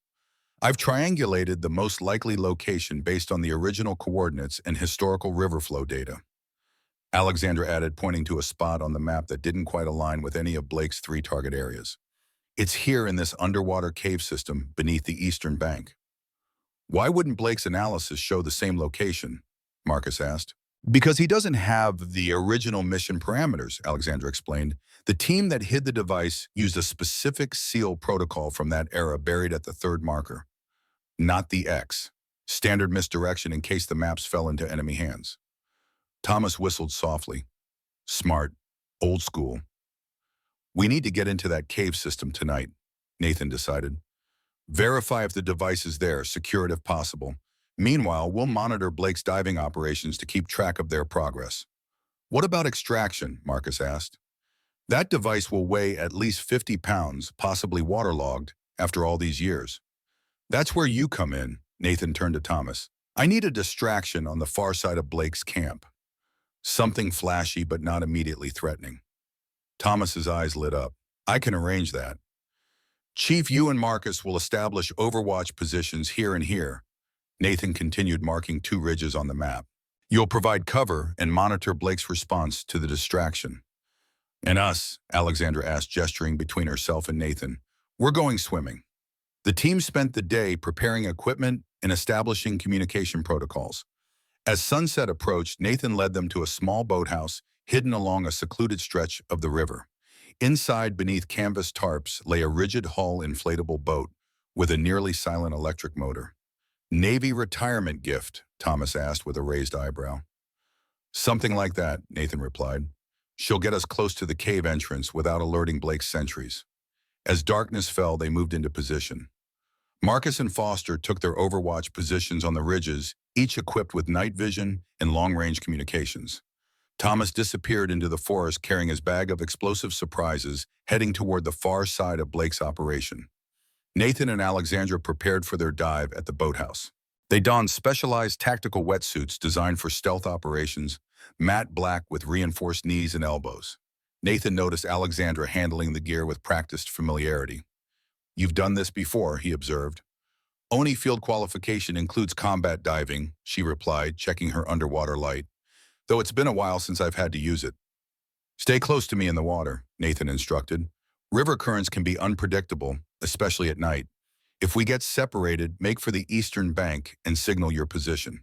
I've triangulated the most likely location based on the original coordinates and historical river flow data. Alexandra added, pointing to a spot on the map that didn't quite align with any of Blake's 3 target areas. It's here in this underwater cave system beneath the eastern bank. Why wouldn't Blake's analysis show the same location? Marcus asked. Because he doesn't have the original mission parameters, Alexandra explained. The team that hid the device used a specific SEAL protocol from that era buried at the 3rd marker. Not the X. Standard misdirection in case the maps fell into enemy hands. Thomas whistled softly. Smart. Old school. We need to get into that cave system tonight, Nathan decided. Verify if the device is there, secure it if possible. Meanwhile, we'll monitor Blake's diving operations to keep track of their progress. What about extraction? Marcus asked. That device will weigh at least 50 pounds, possibly waterlogged, after all these years. That's where you come in, Nathan turned to Thomas. I need a distraction on the far side of Blake's camp. Something flashy but not immediately threatening. Thomas's eyes lit up. I can arrange that. Chief, you and Marcus will establish overwatch positions here and here. Nathan continued, marking two ridges on the map. You'll provide cover and monitor Blake's response to the distraction. And us, Alexandra asked, gesturing between herself and Nathan. We're going swimming. The team spent the day preparing equipment and establishing communication protocols. As sunset approached, Nathan led them to a small boathouse hidden along a secluded stretch of the river. Inside, beneath canvas tarps, lay a rigid-hull inflatable boat with a nearly silent electric motor. Navy retirement gift, Thomas asked with a raised eyebrow. Something like that, Nathan replied. She'll get us close to the cave entrance without alerting Blake's sentries. As darkness fell, they moved into position. Marcus and Foster took their overwatch positions on the ridges, each equipped with night vision and long-range communications. Thomas disappeared into the forest carrying his bag of explosive surprises, heading toward the far side of Blake's operation. Nathan and Alexandra prepared for their dive at the boathouse. They donned specialized tactical wetsuits designed for stealth operations, matte black with reinforced knees and elbows. Nathan noticed Alexandra handling the gear with practiced familiarity. You've done this before, he observed. Only field qualification includes combat diving, she replied, checking her underwater light. Though it's been a while since I've had to use it. Stay close to me in the water, Nathan instructed. River currents can be unpredictable, especially at night. If we get separated, make for the eastern bank and signal your position.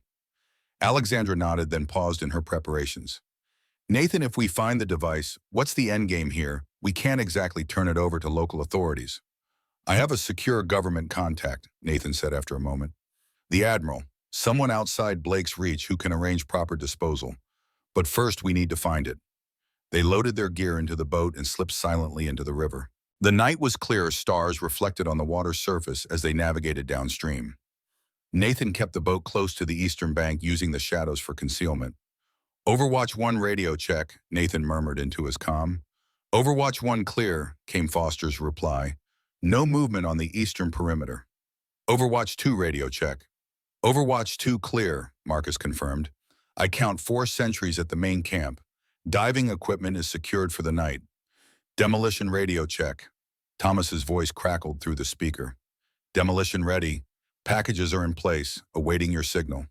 Alexandra nodded, then paused in her preparations. Nathan, if we find the device, what's the end game here? We can't exactly turn it over to local authorities. I have a secure government contact, Nathan said after a moment. The Admiral, someone outside Blake's reach who can arrange proper disposal. But first we need to find it. They loaded their gear into the boat and slipped silently into the river. The night was clear, stars reflected on the water's surface as they navigated downstream. Nathan kept the boat close to the eastern bank, using the shadows for concealment. Overwatch 1 radio check, Nathan murmured into his comm. Overwatch 1 clear, came Foster's reply. No movement on the eastern perimeter. Overwatch 2 radio check. Overwatch 2 clear, Marcus confirmed. I count 4 sentries at the main camp. Diving equipment is secured for the night. Demolition radio check. Thomas's voice crackled through the speaker. Demolition ready. Packages are in place, awaiting your signal.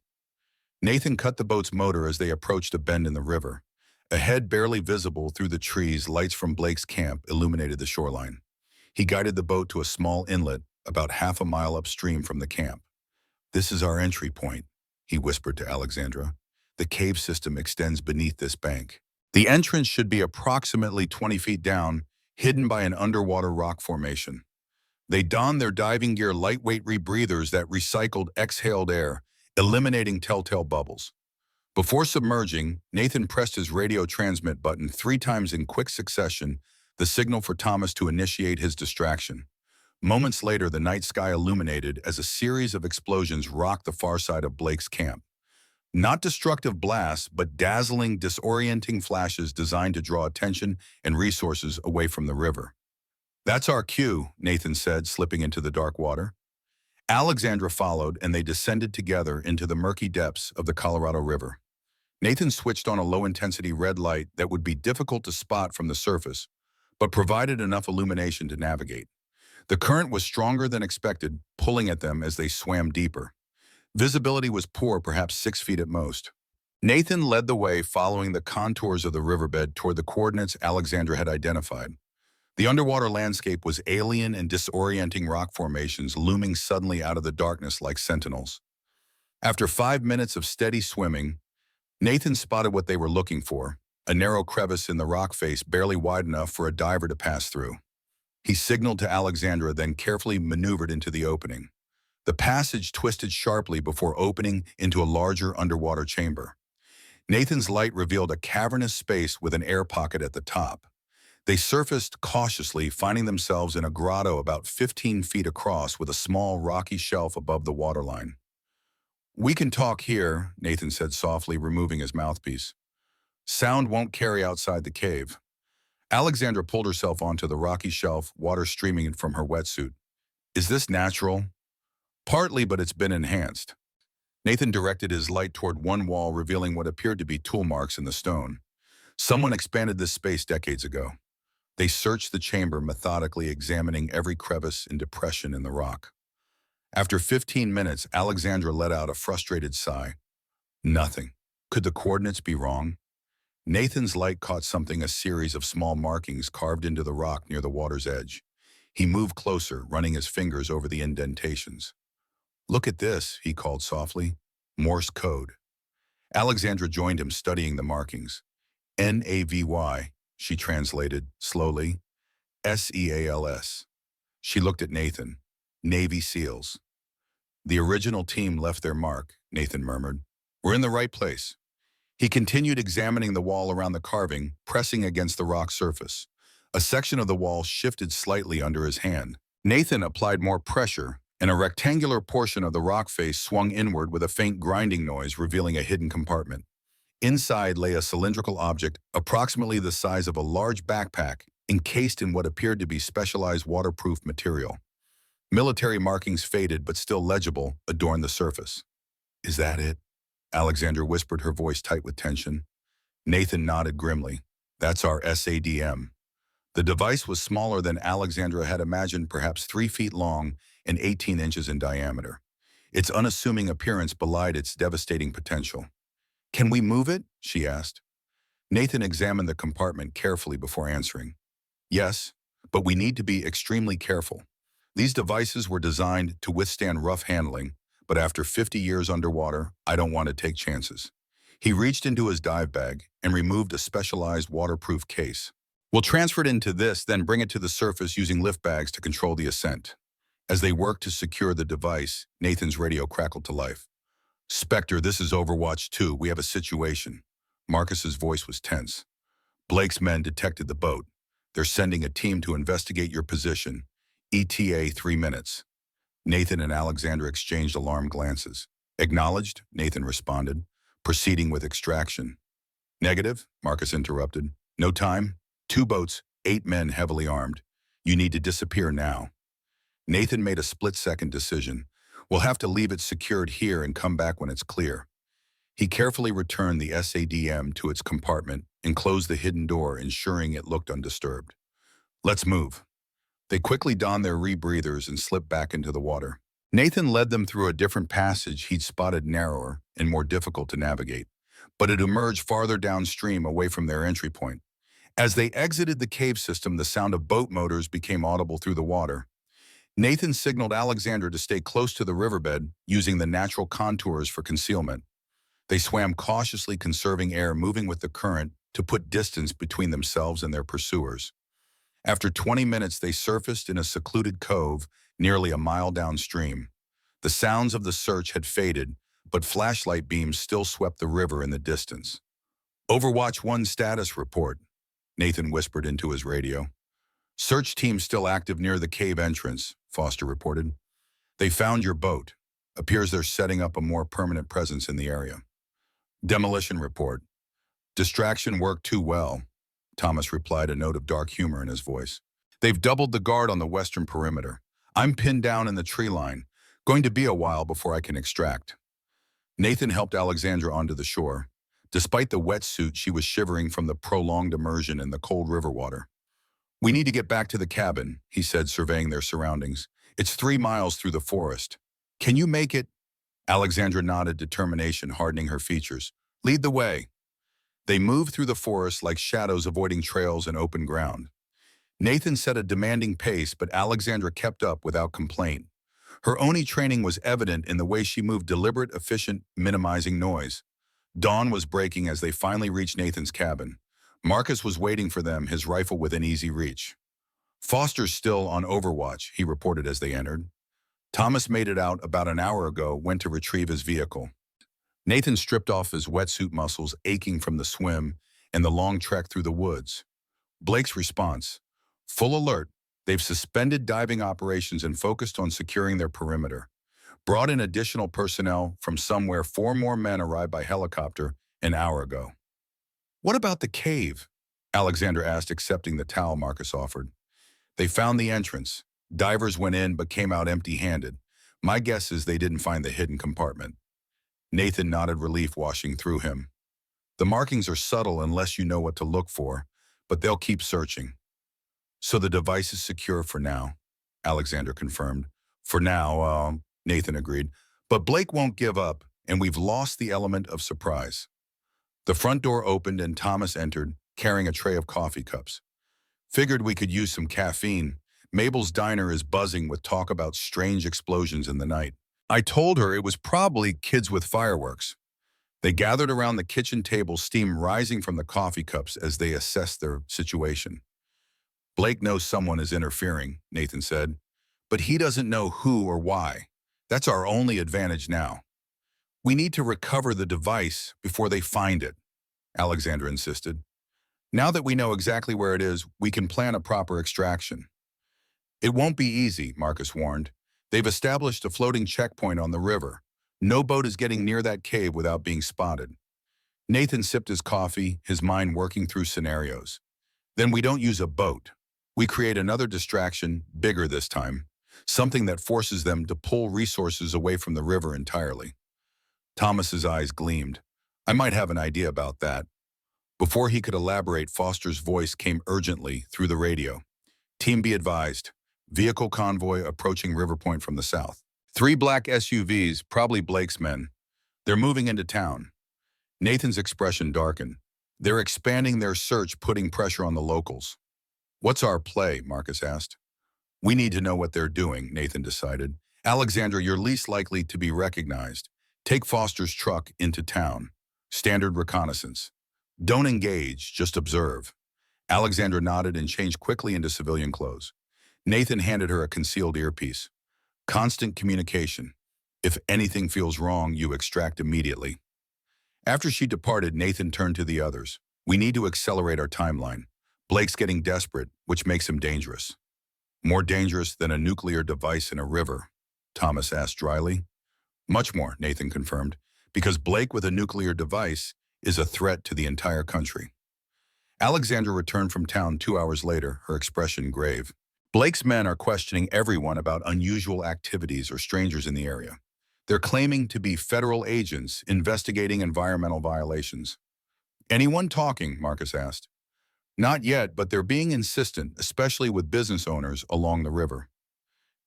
Nathan cut the boat's motor as they approached a bend in the river. Ahead, barely visible through the trees, lights from Blake's camp illuminated the shoreline. He guided the boat to a small inlet about half a mile upstream from the camp. This is our entry point, he whispered to Alexandra. The cave system extends beneath this bank. The entrance should be approximately 20 feet down, hidden by an underwater rock formation. They donned their diving gear, lightweight rebreathers that recycled exhaled air, eliminating telltale bubbles. Before submerging, Nathan pressed his radio transmit button 3 times in quick succession, the signal for Thomas to initiate his distraction. Moments later, the night sky illuminated as a series of explosions rocked the far side of Blake's camp. Not destructive blasts, but dazzling, disorienting flashes designed to draw attention and resources away from the river. That's our cue, Nathan said, slipping into the dark water. Alexandra followed, and they descended together into the murky depths of the Colorado River. Nathan switched on a low-intensity red light that would be difficult to spot from the surface, but provided enough illumination to navigate. The current was stronger than expected, pulling at them as they swam deeper. Visibility was poor, perhaps 6 feet at most. Nathan led the way, following the contours of the riverbed toward the coordinates Alexandra had identified. The underwater landscape was alien and disorienting, rock formations looming suddenly out of the darkness like sentinels. After 5 minutes of steady swimming, Nathan spotted what they were looking for, a narrow crevice in the rock face barely wide enough for a diver to pass through. He signaled to Alexandra, then carefully maneuvered into the opening. The passage twisted sharply before opening into a larger underwater chamber. Nathan's light revealed a cavernous space with an air pocket at the top. They surfaced cautiously, finding themselves in a grotto about 15 feet across with a small rocky shelf above the waterline. We can talk here, Nathan said softly, removing his mouthpiece. Sound won't carry outside the cave. Alexandra pulled herself onto the rocky shelf, water streaming from her wetsuit. Is this natural? Partly, but it's been enhanced. Nathan directed his light toward one wall, revealing what appeared to be tool marks in the stone. Someone expanded this space decades ago. They searched the chamber methodically, examining every crevice and depression in the rock. After 15 minutes, Alexandra let out a frustrated sigh. Nothing. Could the coordinates be wrong? Nathan's light caught something, a series of small markings carved into the rock near the water's edge. He moved closer, running his fingers over the indentations. "Look at this," he called softly. "Morse code." Alexandra joined him, studying the markings. "Navy," she translated slowly. "SEALS." She looked at Nathan. "Navy SEALs." "The original team left their mark," Nathan murmured. "We're in the right place." He continued examining the wall around the carving, pressing against the rock surface. A section of the wall shifted slightly under his hand. Nathan applied more pressure, and a rectangular portion of the rock face swung inward with a faint grinding noise, revealing a hidden compartment. Inside lay a cylindrical object approximately the size of a large backpack, encased in what appeared to be specialized waterproof material. Military markings, faded but still legible, adorned the surface. "Is that it?" Alexandra whispered, her voice tight with tension. Nathan nodded grimly. "That's our SADM." The device was smaller than Alexandra had imagined, perhaps 3 feet long and 18 inches in diameter. Its unassuming appearance belied its devastating potential. "Can we move it?" she asked. Nathan examined the compartment carefully before answering. "Yes, but we need to be extremely careful. These devices were designed to withstand rough handling, but after 50 years underwater, I don't want to take chances." He reached into his dive bag and removed a specialized waterproof case. "We'll transfer it into this, then bring it to the surface using lift bags to control the ascent." As they worked to secure the device, Nathan's radio crackled to life. "Spectre, this is Overwatch 2. We have a situation." Marcus's voice was tense. "Blake's men detected the boat. They're sending a team to investigate your position. ETA 3 minutes. Nathan and Alexandra exchanged alarmed glances. "Acknowledged," Nathan responded, proceeding with extraction. "Negative," Marcus interrupted. "No time. 2 boats, 8 men heavily armed. You need to disappear now." Nathan made a split-second decision. "We'll have to leave it secured here and come back when it's clear." He carefully returned the SADM to its compartment and closed the hidden door, ensuring it looked undisturbed. "Let's move." They quickly donned their rebreathers and slipped back into the water. Nathan led them through a different passage he'd spotted, narrower and more difficult to navigate, but it emerged farther downstream, away from their entry point. As they exited the cave system, the sound of boat motors became audible through the water. Nathan signaled Alexandra to stay close to the riverbed, using the natural contours for concealment. They swam cautiously, conserving air, moving with the current to put distance between themselves and their pursuers. After 20 minutes, they surfaced in a secluded cove nearly a mile downstream. The sounds of the search had faded, but flashlight beams still swept the river in the distance. "Overwatch 1 status report," Nathan whispered into his radio. "Search team still active near the cave entrance," Foster reported. "They found your boat. Appears they're setting up a more permanent presence in the area." "Demolition report. Distraction worked too well," Thomas replied, a note of dark humor in his voice. "They've doubled the guard on the western perimeter. I'm pinned down in the tree line. Going to be a while before I can extract." Nathan helped Alexandra onto the shore. Despite the wetsuit, she was shivering from the prolonged immersion in the cold river water. "We need to get back to the cabin," he said, surveying their surroundings. "It's 3 miles through the forest. Can you make it?" Alexandra nodded, determination hardening her features. "Lead the way." They moved through the forest like shadows, avoiding trails and open ground. Nathan set a demanding pace, but Alexandra kept up without complaint. Her ONI training was evident in the way she moved, deliberate, efficient, minimizing noise. Dawn was breaking as they finally reached Nathan's cabin. Marcus was waiting for them, his rifle within easy reach. "Foster's still on Overwatch," he reported as they entered. "Thomas made it out about an hour ago, went to retrieve his vehicle." Nathan stripped off his wetsuit, muscles aching from the swim and the long trek through the woods. Blake's response: "Full alert. They've suspended diving operations and focused on securing their perimeter. Brought in additional personnel from somewhere. 4 more men arrived by helicopter an hour ago." "What about the cave?" Alexandra asked, accepting the towel Marcus offered. "They found the entrance. Divers went in but came out empty-handed. My guess is they didn't find the hidden compartment." Nathan nodded, relief washing through him. "The markings are subtle unless you know what to look for, but they'll keep searching." So the device is secure for now, Alexander confirmed. For now, Nathan agreed. But Blake won't give up, and we've lost the element of surprise. The front door opened and Thomas entered, carrying a tray of coffee cups. Figured we could use some caffeine. Mabel's diner is buzzing with talk about strange explosions in the night. I told her it was probably kids with fireworks. They gathered around the kitchen table, steam rising from the coffee cups as they assessed their situation. Blake knows someone is interfering, Nathan said, but he doesn't know who or why. That's our only advantage now. We need to recover the device before they find it, Alexandra insisted. Now that we know exactly where it is, we can plan a proper extraction. It won't be easy, Marcus warned. They've established a floating checkpoint on the river. No boat is getting near that cave without being spotted. Nathan sipped his coffee, his mind working through scenarios. Then we don't use a boat. We create another distraction, bigger this time, something that forces them to pull resources away from the river entirely. Thomas's eyes gleamed. I might have an idea about that. Before he could elaborate, Foster's voice came urgently through the radio. Team be advised. Vehicle convoy approaching River Point from the south. 3 black SUVs, probably Blake's men. They're moving into town. Nathan's expression darkened. They're expanding their search, putting pressure on the locals. What's our play? Marcus asked. We need to know what they're doing, Nathan decided. Alexander, you're least likely to be recognized. Take Foster's truck into town. Standard reconnaissance. Don't engage, just observe. Alexandra nodded and changed quickly into civilian clothes. Nathan handed her a concealed earpiece. Constant communication. If anything feels wrong, you extract immediately. After she departed, Nathan turned to the others. We need to accelerate our timeline. Blake's getting desperate, which makes him dangerous. More dangerous than a nuclear device in a river, Thomas asked dryly. Much more, Nathan confirmed, because Blake with a nuclear device is a threat to the entire country. Alexandra returned from town 2 hours later, her expression grave. Blake's men are questioning everyone about unusual activities or strangers in the area. They're claiming to be federal agents investigating environmental violations. Anyone talking? Marcus asked. Not yet, but they're being insistent, especially with business owners along the river.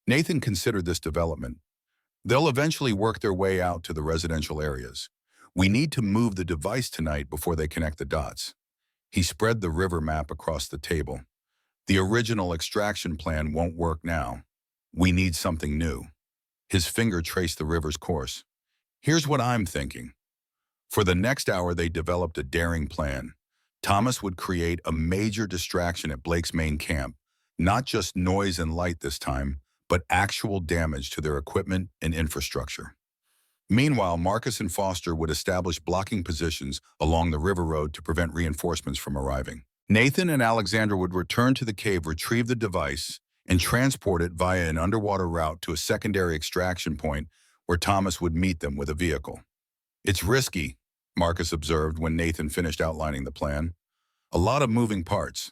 Nathan considered this development. They'll eventually work their way out to the residential areas. We need to move the device tonight before they connect the dots. He spread the river map across the table. The original extraction plan won't work now. We need something new. His finger traced the river's course. Here's what I'm thinking. For the next hour, they developed a daring plan. Thomas would create a major distraction at Blake's main camp, not just noise and light this time, but actual damage to their equipment and infrastructure. Meanwhile, Marcus and Foster would establish blocking positions along the river road to prevent reinforcements from arriving. Nathan and Alexandra would return to the cave, retrieve the device, and transport it via an underwater route to a secondary extraction point where Thomas would meet them with a vehicle. It's risky, Marcus observed when Nathan finished outlining the plan. A lot of moving parts.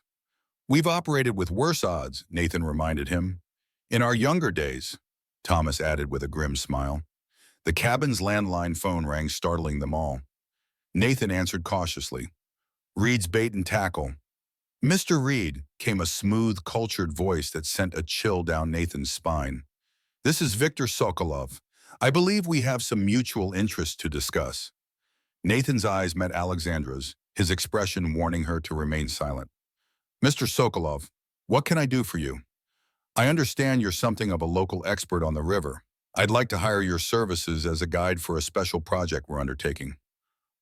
We've operated with worse odds, Nathan reminded him. In our younger days, Thomas added with a grim smile. The cabin's landline phone rang, startling them all. Nathan answered cautiously. Reed's bait and tackle. Mr. Reed, came a smooth, cultured voice that sent a chill down Nathan's spine. This is Victor Sokolov. I believe we have some mutual interests to discuss. Nathan's eyes met Alexandra's, his expression warning her to remain silent. Mr. Sokolov, what can I do for you? I understand you're something of a local expert on the river. I'd like to hire your services as a guide for a special project we're undertaking.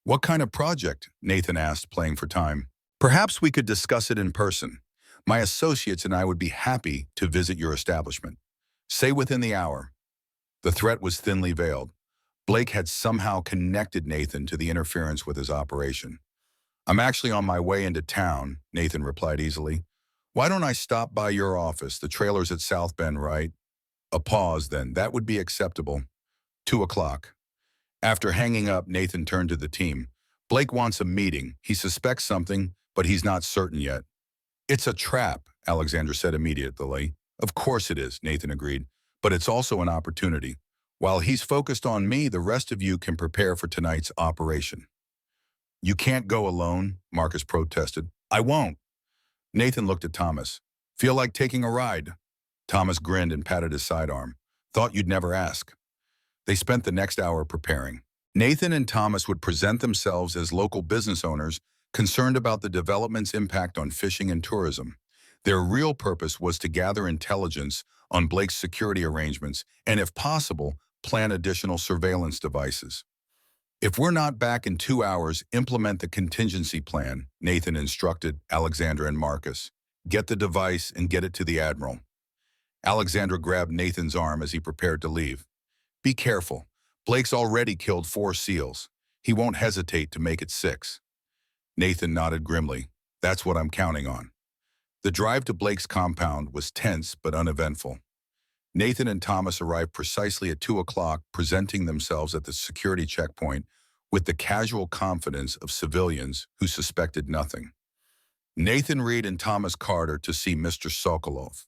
What kind of project? Nathan asked, playing for time. Perhaps we could discuss it in person. My associates and I would be happy to visit your establishment. Say within the hour. The threat was thinly veiled. Blake had somehow connected Nathan to the interference with his operation. I'm actually on my way into town, Nathan replied easily. Why don't I stop by your office? The trailer's at South Bend, right? A pause, then. That would be acceptable. 2 o'clock. After hanging up, Nathan turned to the team. Blake wants a meeting. He suspects something, but he's not certain yet. It's a trap, Alexander said immediately. Of course it is, Nathan agreed, but it's also an opportunity. While he's focused on me, the rest of you can prepare for tonight's operation. You can't go alone, Marcus protested. I won't. Nathan looked at Thomas. Feel like taking a ride? Thomas grinned and patted his sidearm. Thought you'd never ask. They spent the next hour preparing. Nathan and Thomas would present themselves as local business owners concerned about the development's impact on fishing and tourism. Their real purpose was to gather intelligence on Blake's security arrangements and, if possible, plan additional surveillance devices. If we're not back in 2 hours, implement the contingency plan, Nathan instructed Alexandra and Marcus. Get the device and get it to the Admiral. Alexandra grabbed Nathan's arm as he prepared to leave. Be careful. Blake's already killed 4 seals. He won't hesitate to make it 6. Nathan nodded grimly. That's what I'm counting on. The drive to Blake's compound was tense but uneventful. Nathan and Thomas arrived precisely at 2 o'clock, presenting themselves at the security checkpoint with the casual confidence of civilians who suspected nothing. Nathan Reed and Thomas Carter to see Mr. Sokolov.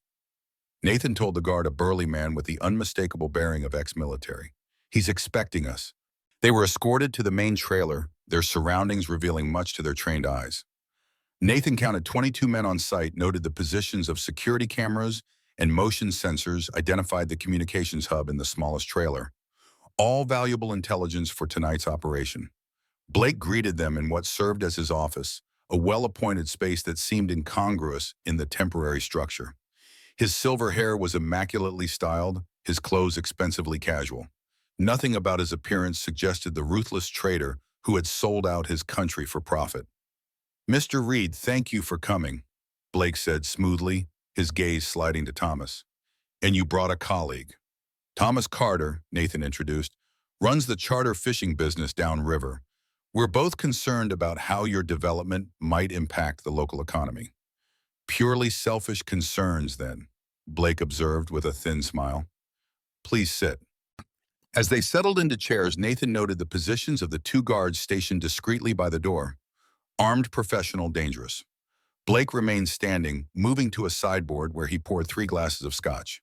Nathan told the guard, a burly man with the unmistakable bearing of ex-military. He's expecting us. They were escorted to the main trailer, their surroundings revealing much to their trained eyes. Nathan counted 22 men on site, noted the positions of security cameras and motion sensors, identified the communications hub in the smallest trailer. All valuable intelligence for tonight's operation. Blake greeted them in what served as his office, a well-appointed space that seemed incongruous in the temporary structure. His silver hair was immaculately styled, his clothes expensively casual. Nothing about his appearance suggested the ruthless traitor who had sold out his country for profit. Mr. Reed, thank you for coming, Blake said smoothly, his gaze sliding to Thomas. And you brought a colleague. Thomas Carter, Nathan introduced, runs the charter fishing business downriver. We're both concerned about how your development might impact the local economy. Purely selfish concerns, then, Blake observed with a thin smile. Please sit. As they settled into chairs, Nathan noted the positions of the 2 guards stationed discreetly by the door. Armed, professional, dangerous. Blake remained standing, moving to a sideboard where he poured 3 glasses of scotch.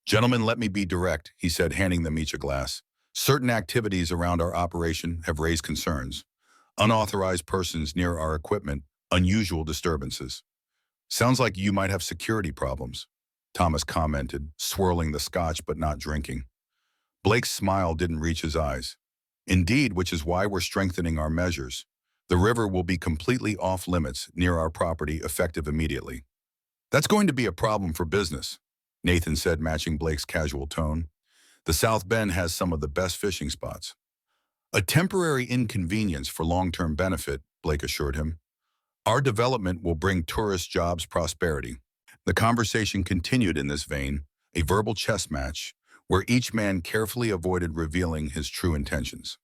Gentlemen, let me be direct, he said, handing them each a glass. Certain activities around our operation have raised concerns. Unauthorized persons near our equipment, unusual disturbances. Sounds like you might have security problems, Thomas commented, swirling the scotch but not drinking. Blake's smile didn't reach his eyes. Indeed, which is why we're strengthening our measures. The river will be completely off limits near our property, effective immediately. That's going to be a problem for business, Nathan said, matching Blake's casual tone. The South Bend has some of the best fishing spots. A temporary inconvenience for long-term benefit, Blake assured him. Our development will bring tourist jobs prosperity. The conversation continued in this vein, a verbal chess match, where each man carefully avoided revealing his true intentions.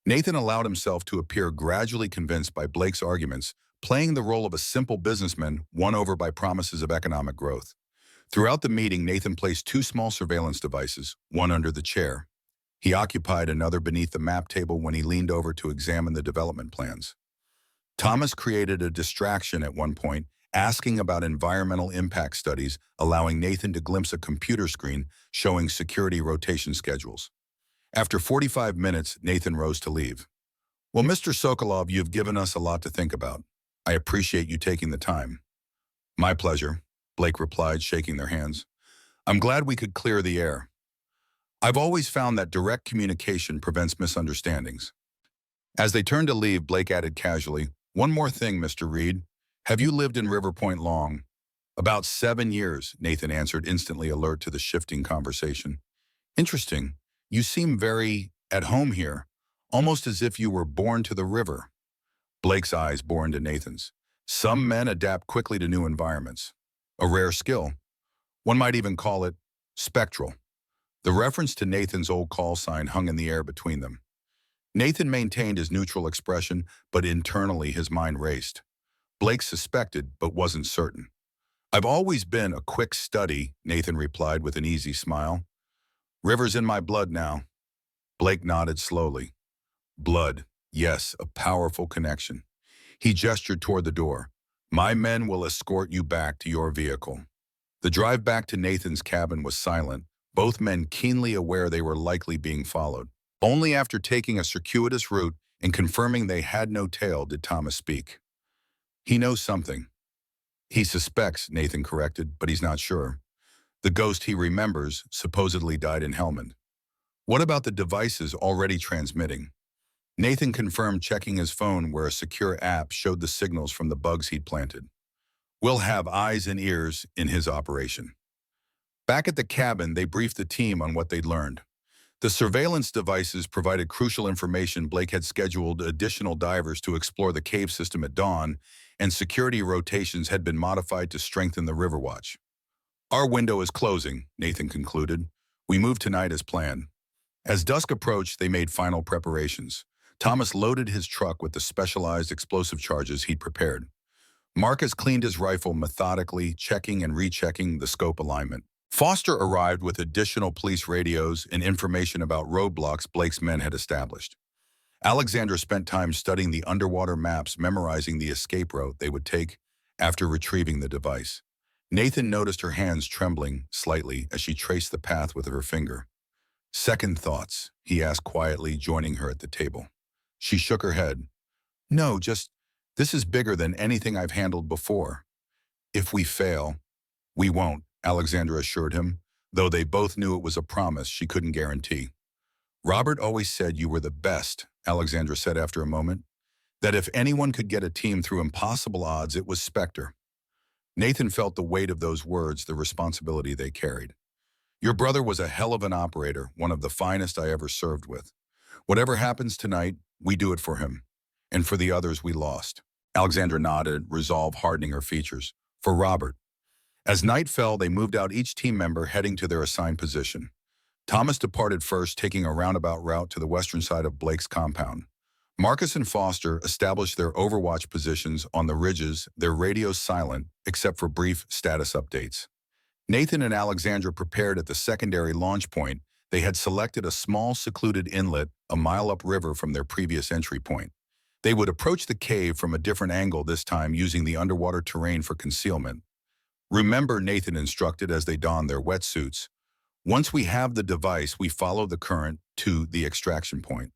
Nathan allowed himself to appear gradually convinced by Blake's arguments, playing the role of a simple businessman won over by promises of economic growth. Throughout the meeting, Nathan placed 2 small surveillance devices, one under the chair. He occupied another beneath the map table when he leaned over to examine the development plans. Thomas created a distraction at one point, asking about environmental impact studies, allowing Nathan to glimpse a computer screen showing security rotation schedules. After 45 minutes, Nathan rose to leave. Well, Mr. Sokolov, you've given us a lot to think about. I appreciate you taking the time. My pleasure, Blake replied, shaking their hands. I'm glad we could clear the air. I've always found that direct communication prevents misunderstandings. As they turned to leave, Blake added casually, one more thing, Mr. Reed. Have you lived in River Point long? About 7 years, Nathan answered, instantly alert to the shifting conversation. Interesting. You seem very at home here, almost as if you were born to the river. Blake's eyes bore into Nathan's. Some men adapt quickly to new environments. A rare skill. One might even call it spectral. The reference to Nathan's old call sign hung in the air between them. Nathan maintained his neutral expression, but internally his mind raced. Blake suspected, but wasn't certain. I've always been a quick study, Nathan replied with an easy smile. River's in my blood now. Blake nodded slowly. Blood, yes, a powerful connection. He gestured toward the door. My men will escort you back to your vehicle. The drive back to Nathan's cabin was silent, both men keenly aware they were likely being followed. Only after taking a circuitous route and confirming they had no tail did Thomas speak. He knows something. He suspects, Nathan corrected, but he's not sure. The ghost he remembers supposedly died in Helmand. What about the devices already transmitting? Nathan confirmed, checking his phone where a secure app showed the signals from the bugs he'd planted. We'll have eyes and ears in his operation. Back at the cabin, they briefed the team on what they'd learned. The surveillance devices provided crucial information. Blake had scheduled additional divers to explore the cave system at dawn, and security rotations had been modified to strengthen the river watch. Our window is closing, Nathan concluded. We move tonight as planned. As dusk approached, they made final preparations. Thomas loaded his truck with the specialized explosive charges he'd prepared. Marcus cleaned his rifle methodically, checking and rechecking the scope alignment. Foster arrived with additional police radios and information about roadblocks Blake's men had established. Alexandra spent time studying the underwater maps, memorizing the escape route they would take after retrieving the device. Nathan noticed her hands trembling slightly as she traced the path with her finger. Second thoughts, he asked quietly, joining her at the table. She shook her head. No, this is bigger than anything I've handled before. If we fail, we won't, Alexandra assured him, though they both knew it was a promise she couldn't guarantee. Robert always said you were the best, Alexandra said after a moment, that if anyone could get a team through impossible odds, it was Spectre. Nathan felt the weight of those words, the responsibility they carried. Your brother was a hell of an operator, one of the finest I ever served with. Whatever happens tonight, we do it for him. And for the others we lost. Alexandra nodded, resolve hardening her features. For Robert. As night fell, they moved out, each team member heading to their assigned position. Thomas departed first, taking a roundabout route to the western side of Blake's compound. Marcus and Foster established their overwatch positions on the ridges, their radios silent, except for brief status updates. Nathan and Alexandra prepared at the secondary launch point. They had selected a small secluded inlet a mile upriver from their previous entry point. They would approach the cave from a different angle this time, using the underwater terrain for concealment. Remember, Nathan instructed as they donned their wetsuits, once we have the device, we follow the current to the extraction point.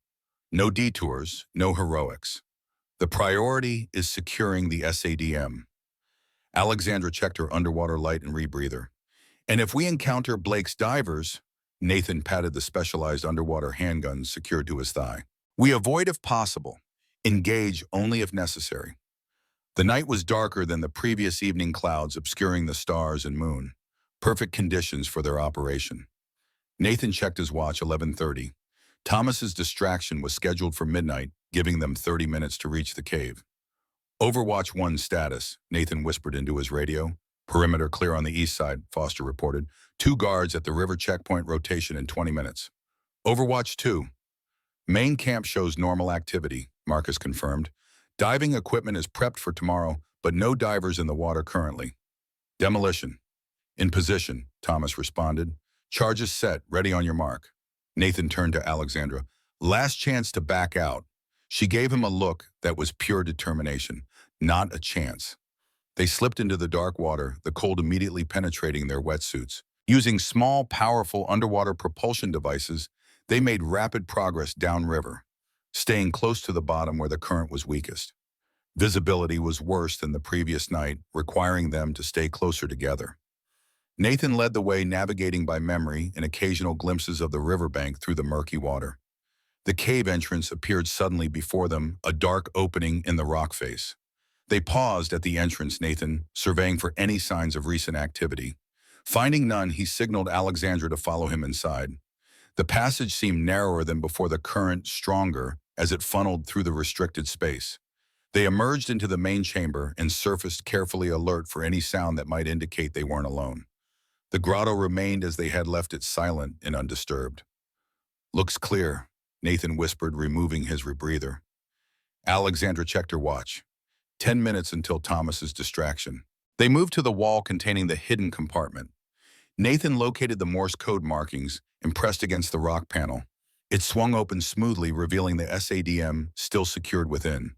No detours, no heroics. The priority is securing the SADM. Alexandra checked her underwater light and rebreather. And if we encounter Blake's divers, Nathan patted the specialized underwater handguns secured to his thigh. We avoid if possible. Engage only if necessary. The night was darker than the previous evening, clouds obscuring the stars and moon. Perfect conditions for their operation. Nathan checked his watch, 11:30. Thomas's distraction was scheduled for midnight, giving them 30 minutes to reach the cave. Overwatch 1 status, Nathan whispered into his radio. Perimeter clear on the east side, Foster reported. 2 guards at the river checkpoint, rotation in 20 minutes. Overwatch 2. Main camp shows normal activity, Marcus confirmed. Diving equipment is prepped for tomorrow, but no divers in the water currently. Demolition. In position, Thomas responded. Charges set, ready on your mark. Nathan turned to Alexandra. Last chance to back out. She gave him a look that was pure determination. Not a chance. They slipped into the dark water, the cold immediately penetrating their wetsuits. Using small, powerful underwater propulsion devices, they made rapid progress downriver, staying close to the bottom where the current was weakest. Visibility was worse than the previous night, requiring them to stay closer together. Nathan led the way, navigating by memory and occasional glimpses of the riverbank through the murky water. The cave entrance appeared suddenly before them, a dark opening in the rock face. They paused at the entrance, Nathan, surveying for any signs of recent activity. Finding none, he signaled Alexandra to follow him inside. The passage seemed narrower than before, the current stronger as it funneled through the restricted space. They emerged into the main chamber and surfaced, carefully alert for any sound that might indicate they weren't alone. The grotto remained as they had left it, silent and undisturbed. Looks clear, Nathan whispered, removing his rebreather. Alexandra checked her watch. 10 minutes until Thomas's distraction. They moved to the wall containing the hidden compartment. Nathan located the Morse code markings and pressed against the rock panel. It swung open smoothly, revealing the SADM still secured within.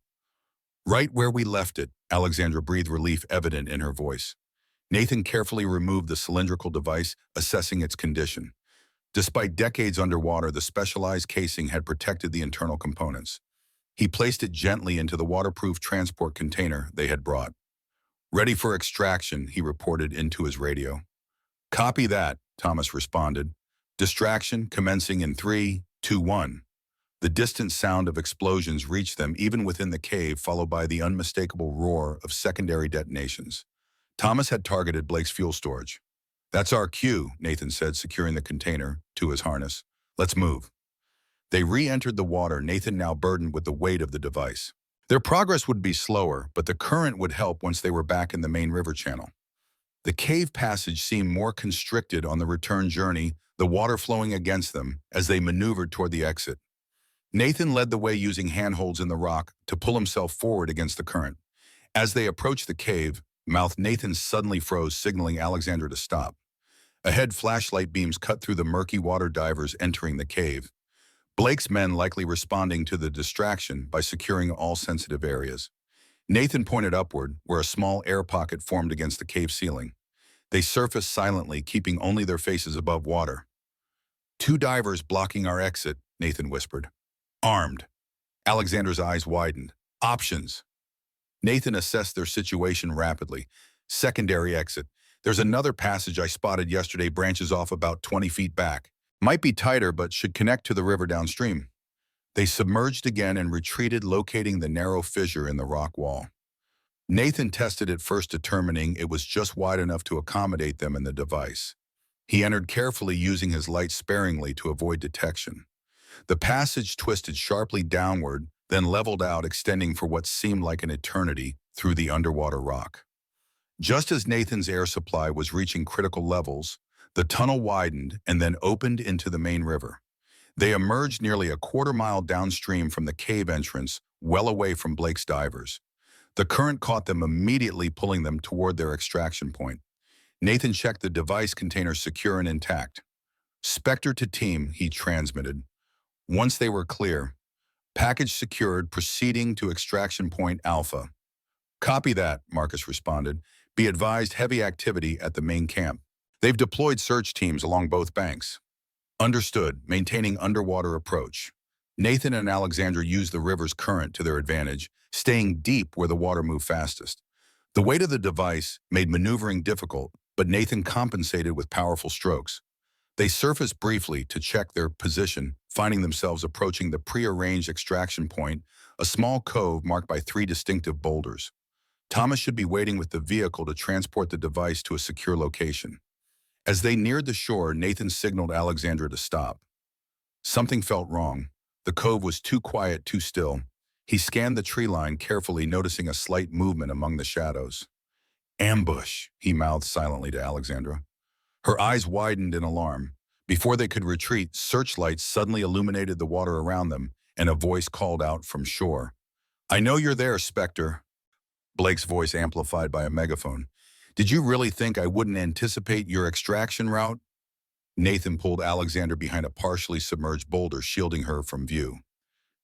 Right where we left it, Alexandra breathed, relief evident in her voice. Nathan carefully removed the cylindrical device, assessing its condition. Despite decades underwater, the specialized casing had protected the internal components. He placed it gently into the waterproof transport container they had brought. "Ready for extraction," he reported into his radio. "Copy that," Thomas responded. "Distraction commencing in 3, 2, 1." The distant sound of explosions reached them even within the cave, followed by the unmistakable roar of secondary detonations. Thomas had targeted Blake's fuel storage. "That's our cue," Nathan said, securing the container to his harness. "Let's move." They re-entered the water, Nathan now burdened with the weight of the device. Their progress would be slower, but the current would help once they were back in the main river channel. The cave passage seemed more constricted on the return journey, the water flowing against them as they maneuvered toward the exit. Nathan led the way using handholds in the rock to pull himself forward against the current. As they approached the cave, mouth Nathan suddenly froze, signaling Alexandra to stop. Ahead, flashlight beams cut through the murky water, divers entering the cave. Blake's men likely responding to the distraction by securing all sensitive areas. Nathan pointed upward, where a small air pocket formed against the cave ceiling. They surfaced silently, keeping only their faces above water. "Two divers blocking our exit," Nathan whispered. "Armed." Alexandra's eyes widened. "Options." Nathan assessed their situation rapidly. "Secondary exit. There's another passage I spotted yesterday, branches off about 20 feet back. Might be tighter, but should connect to the river downstream." They submerged again and retreated, locating the narrow fissure in the rock wall. Nathan tested it first, determining it was just wide enough to accommodate them and the device. He entered carefully, using his light sparingly to avoid detection. The passage twisted sharply downward, then leveled out, extending for what seemed like an eternity through the underwater rock. Just as Nathan's air supply was reaching critical levels, the tunnel widened and then opened into the main river. They emerged nearly a quarter-mile downstream from the cave entrance, well away from Blake's divers. The current caught them immediately, pulling them toward their extraction point. Nathan checked the device container secure and intact. "Spectre to team," he transmitted. Once they were clear, "Package secured, proceeding to extraction point Alpha." "Copy that," Marcus responded. "Be advised, heavy activity at the main camp. They've deployed search teams along both banks." "Understood, maintaining underwater approach." Nathan and Alexandra used the river's current to their advantage, staying deep where the water moved fastest. The weight of the device made maneuvering difficult, but Nathan compensated with powerful strokes. They surfaced briefly to check their position, finding themselves approaching the prearranged extraction point, a small cove marked by 3 distinctive boulders. Thomas should be waiting with the vehicle to transport the device to a secure location. As they neared the shore, Nathan signaled Alexandra to stop. Something felt wrong. The cove was too quiet, too still. He scanned the tree line carefully, noticing a slight movement among the shadows. "Ambush," he mouthed silently to Alexandra. Her eyes widened in alarm. Before they could retreat, searchlights suddenly illuminated the water around them, and a voice called out from shore. "I know you're there, Spectre." Blake's voice amplified by a megaphone. "Did you really think I wouldn't anticipate your extraction route?" Nathan pulled Alexander behind a partially submerged boulder, shielding her from view.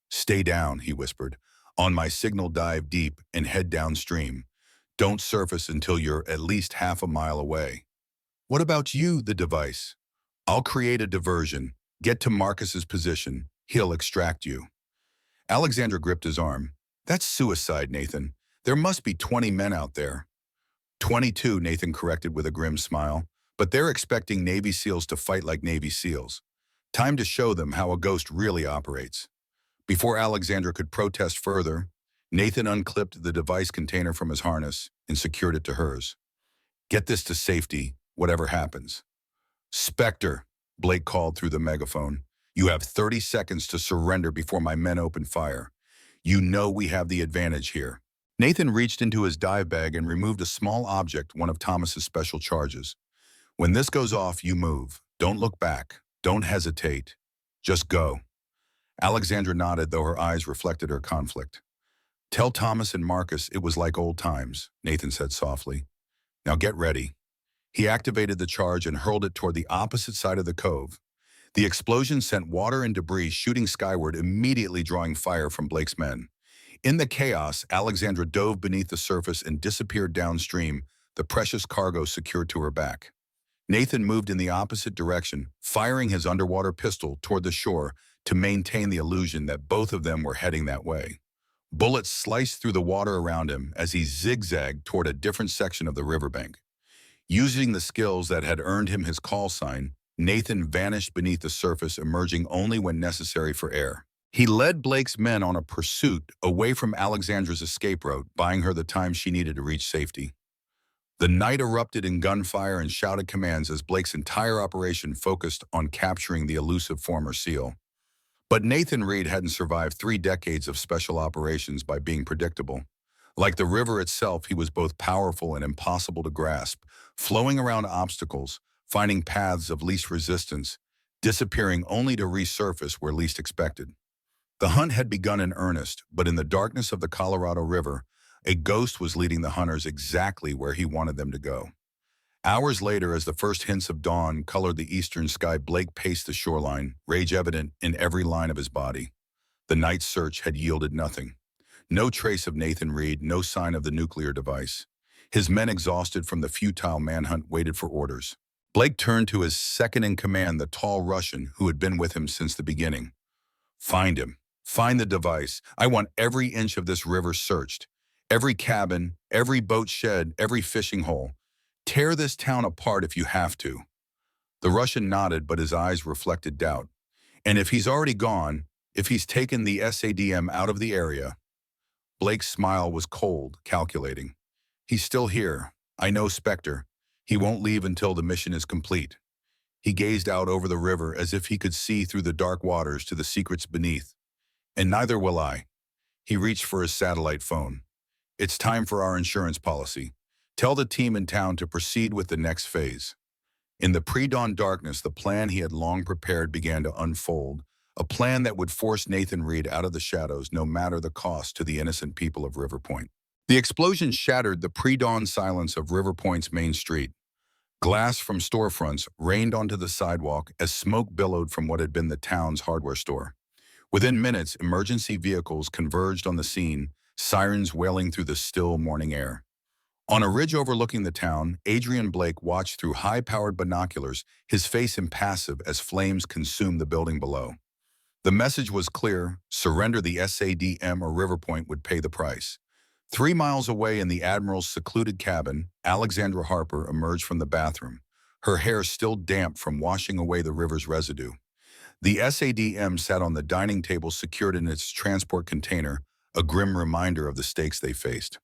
"Stay down," he whispered. "On my signal, dive deep and head downstream. Don't surface until you're at least half a mile away." "What about you, the device?" "I'll create a diversion. Get to Marcus's position. He'll extract you." Alexandra gripped his arm. "That's suicide, Nathan. There must be 20 men out there." 22, Nathan corrected with a grim smile. "But they're expecting Navy SEALs to fight like Navy SEALs. Time to show them how a ghost really operates." Before Alexandra could protest further, Nathan unclipped the device container from his harness and secured it to hers. "Get this to safety, whatever happens." "Spectre," Blake called through the megaphone. "You have 30 seconds to surrender before my men open fire. You know we have the advantage here." Nathan reached into his dive bag and removed a small object, one of Thomas's special charges. "When this goes off, you move. Don't look back. Don't hesitate. Just go." Alexandra nodded, though her eyes reflected her conflict. "Tell Thomas and Marcus it was like old times," Nathan said softly. "Now get ready." He activated the charge and hurled it toward the opposite side of the cove. The explosion sent water and debris shooting skyward, immediately drawing fire from Blake's men. In the chaos, Alexandra dove beneath the surface and disappeared downstream, the precious cargo secured to her back. Nathan moved in the opposite direction, firing his underwater pistol toward the shore to maintain the illusion that both of them were heading that way. Bullets sliced through the water around him as he zigzagged toward a different section of the riverbank. Using the skills that had earned him his call sign, Nathan vanished beneath the surface, emerging only when necessary for air. He led Blake's men on a pursuit away from Alexandra's escape route, buying her the time she needed to reach safety. The night erupted in gunfire and shouted commands as Blake's entire operation focused on capturing the elusive former SEAL. But Nathan Reed hadn't survived 3 decades of special operations by being predictable. Like the river itself, he was both powerful and impossible to grasp, flowing around obstacles, finding paths of least resistance, disappearing only to resurface where least expected. The hunt had begun in earnest, but in the darkness of the Colorado River, a ghost was leading the hunters exactly where he wanted them to go. Hours later, as the first hints of dawn colored the eastern sky, Blake paced the shoreline, rage evident in every line of his body. The night's search had yielded nothing. No trace of Nathan Reed, no sign of the nuclear device. His men, exhausted from the futile manhunt, waited for orders. Blake turned to his second-in-command, the tall Russian who had been with him since the beginning. "Find him. Find the device. I want every inch of this river searched. Every cabin, every boat shed, every fishing hole. Tear this town apart if you have to." The Russian nodded, but his eyes reflected doubt. "And if he's already gone, if he's taken the SADM out of the area?" Blake's smile was cold, calculating. "He's still here. I know Spectre. He won't leave until the mission is complete." He gazed out over the river as if he could see through the dark waters to the secrets beneath. "And neither will I." He reached for his satellite phone. "It's time for our insurance policy. Tell the team in town to proceed with the next phase." In the pre-dawn darkness, the plan he had long prepared began to unfold, a plan that would force Nathan Reed out of the shadows no matter the cost to the innocent people of River Point. The explosion shattered the pre-dawn silence of River Point's main street. Glass from storefronts rained onto the sidewalk as smoke billowed from what had been the town's hardware store. Within minutes, emergency vehicles converged on the scene, sirens wailing through the still morning air. On a ridge overlooking the town, Adrian Blake watched through high-powered binoculars, his face impassive as flames consumed the building below. The message was clear: surrender the SADM or River Point would pay the price. 3 miles away in the Admiral's secluded cabin, Alexandra Harper emerged from the bathroom, her hair still damp from washing away the river's residue. The SADM sat on the dining table secured in its transport container, a grim reminder of the stakes they faced.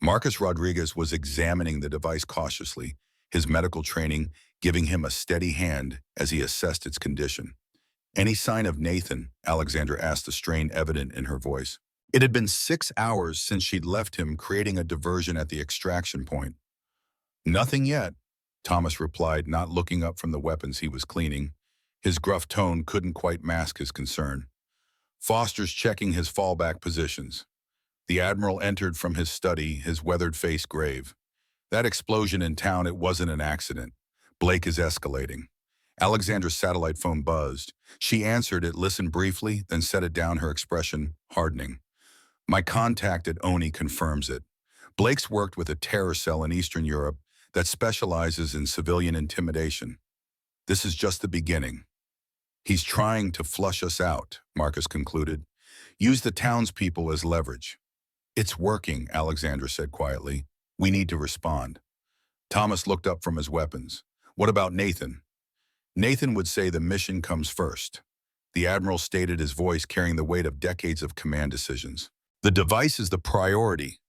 Marcus Rodriguez was examining the device cautiously, his medical training giving him a steady hand as he assessed its condition. "Any sign of Nathan?" Alexandra asked, the strain evident in her voice. It had been 6 hours since she'd left him, creating a diversion at the extraction point. "Nothing yet," Thomas replied, not looking up from the weapons he was cleaning. His gruff tone couldn't quite mask his concern. "Foster's checking his fallback positions." The Admiral entered from his study, his weathered face grave. "That explosion in town, it wasn't an accident. Blake is escalating." Alexandra's satellite phone buzzed. She answered it, listened briefly, then set it down, her expression hardening. "My contact at ONI confirms it. Blake's worked with a terror cell in Eastern Europe that specializes in civilian intimidation. This is just the beginning. He's trying to flush us out," Marcus concluded. "Use the townspeople as leverage." "It's working," Alexandra said quietly. "We need to respond." Thomas looked up from his weapons. "What about Nathan?" "Nathan would say the mission comes first." The Admiral stated, his voice carrying the weight of decades of command decisions. "The device is the priority."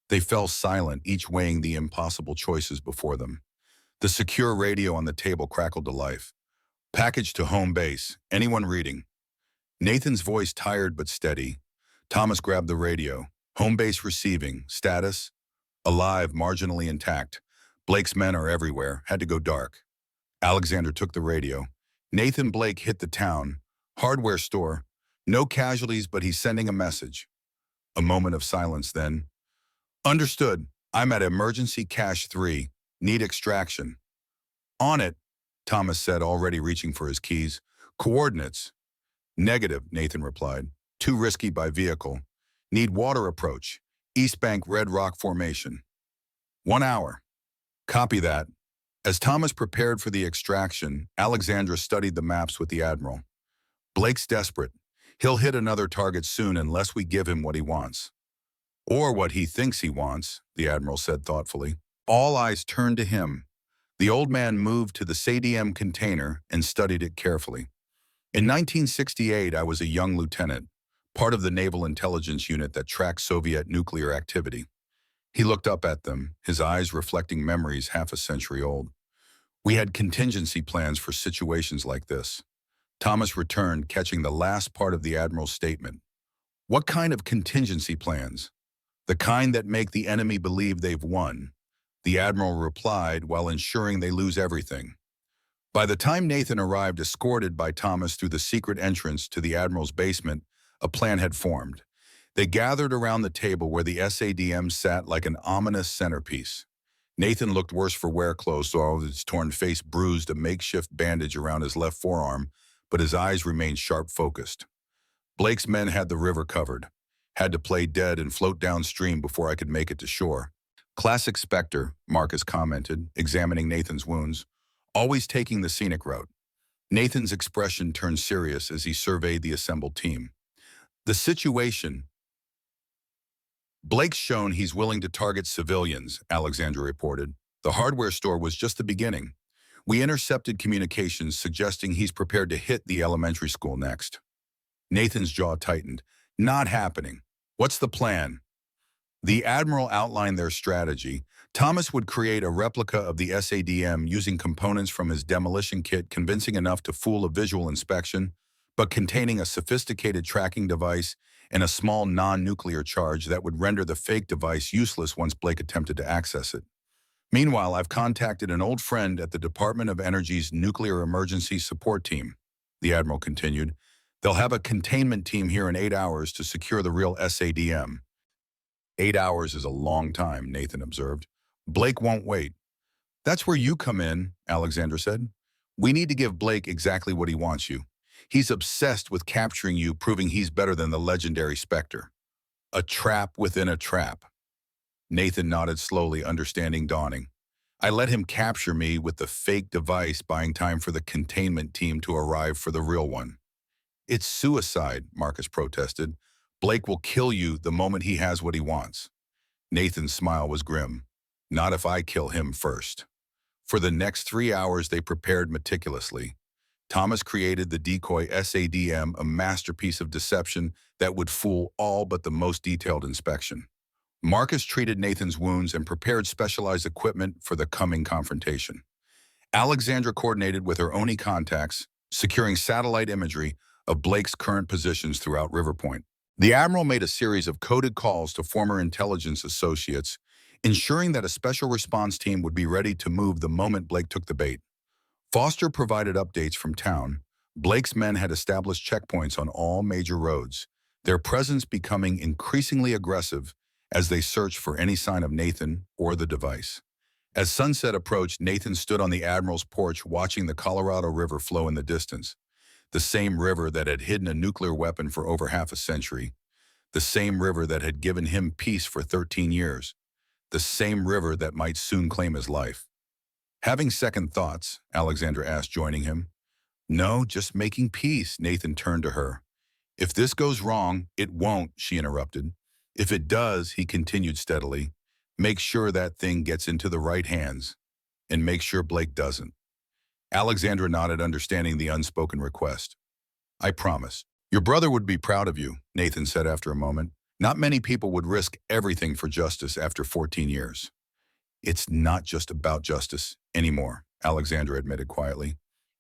They fell silent, each weighing the impossible choices before them. The secure radio on the table crackled to life. "Package to home base. Anyone reading?" Nathan's voice tired but steady. Thomas grabbed the radio. "Home base receiving. Status? Alive, marginally intact. Blake's men are everywhere. Had to go dark." Alexander took the radio. "Nathan Blake hit the town. Hardware store. No casualties, but he's sending a message." A moment of silence, then. "Understood. I'm at emergency cache 3. Need extraction." "On it," Thomas said, already reaching for his keys. "Coordinates?" "Negative," Nathan replied. "Too risky by vehicle. Need water approach. East Bank Red Rock Formation. 1 hour." "Copy that." As Thomas prepared for the extraction, Alexandra studied the maps with the Admiral. "Blake's desperate. He'll hit another target soon unless we give him what he wants. Or what he thinks he wants, the admiral said thoughtfully. All eyes turned to him. The old man moved to the SADM container and studied it carefully. In 1968, I was a young lieutenant, part of the Naval Intelligence Unit that tracked Soviet nuclear activity. He looked up at them, his eyes reflecting memories half a century old. We had contingency plans for situations like this. Thomas returned, catching the last part of the admiral's statement. What kind of contingency plans? The kind that make the enemy believe they've won. The admiral replied while ensuring they lose everything. By the time Nathan arrived, escorted by Thomas through the secret entrance to the admiral's basement, a plan had formed. They gathered around the table where the SADM sat like an ominous centerpiece. Nathan looked worse for wear, clothes, so his torn face bruised a makeshift bandage around his left forearm, but his eyes remained sharp-focused. Blake's men had the river covered. Had to play dead and float downstream before I could make it to shore. Classic Spectre, Marcus commented, examining Nathan's wounds, always taking the scenic route. Nathan's expression turned serious as he surveyed the assembled team. The situation. Blake's shown he's willing to target civilians, Alexandra reported. The hardware store was just the beginning. We intercepted communications suggesting he's prepared to hit the elementary school next. Nathan's jaw tightened. Not happening. What's the plan? The admiral outlined their strategy. Thomas would create a replica of the SADM using components from his demolition kit convincing enough to fool a visual inspection, but containing a sophisticated tracking device and a small non-nuclear charge that would render the fake device useless once Blake attempted to access it. Meanwhile, I've contacted an old friend at the Department of Energy's Nuclear Emergency Support Team, the admiral continued. They'll have a containment team here in 8 hours to secure the real SADM. 8 hours is a long time, Nathan observed. Blake won't wait. That's where you come in, Alexandra said. We need to give Blake exactly what he wants you. He's obsessed with capturing you, proving he's better than the legendary Spectre. A trap within a trap. Nathan nodded slowly, understanding dawning. I let him capture me with the fake device, buying time for the containment team to arrive for the real one. It's suicide, Marcus protested. Blake will kill you the moment he has what he wants. Nathan's smile was grim. Not if I kill him first. For the next 3 hours, they prepared meticulously. Thomas created the decoy SADM, a masterpiece of deception that would fool all but the most detailed inspection. Marcus treated Nathan's wounds and prepared specialized equipment for the coming confrontation. Alexandra coordinated with her ONI contacts, securing satellite imagery of Blake's current positions throughout River Point. The admiral made a series of coded calls to former intelligence associates, ensuring that a special response team would be ready to move the moment Blake took the bait. Foster provided updates from town. Blake's men had established checkpoints on all major roads, their presence becoming increasingly aggressive as they searched for any sign of Nathan or the device. As sunset approached, Nathan stood on the admiral's porch watching the Colorado River flow in the distance, the same river that had hidden a nuclear weapon for over half a century, the same river that had given him peace for 13 years, the same river that might soon claim his life. Having second thoughts, Alexandra asked, joining him. No, just making peace, Nathan turned to her. If this goes wrong, it won't, she interrupted. If it does, he continued steadily, make sure that thing gets into the right hands, and make sure Blake doesn't. Alexandra nodded, understanding the unspoken request. I promise. Your brother would be proud of you, Nathan said after a moment. Not many people would risk everything for justice after 14 years. It's not just about justice anymore, Alexandra admitted quietly.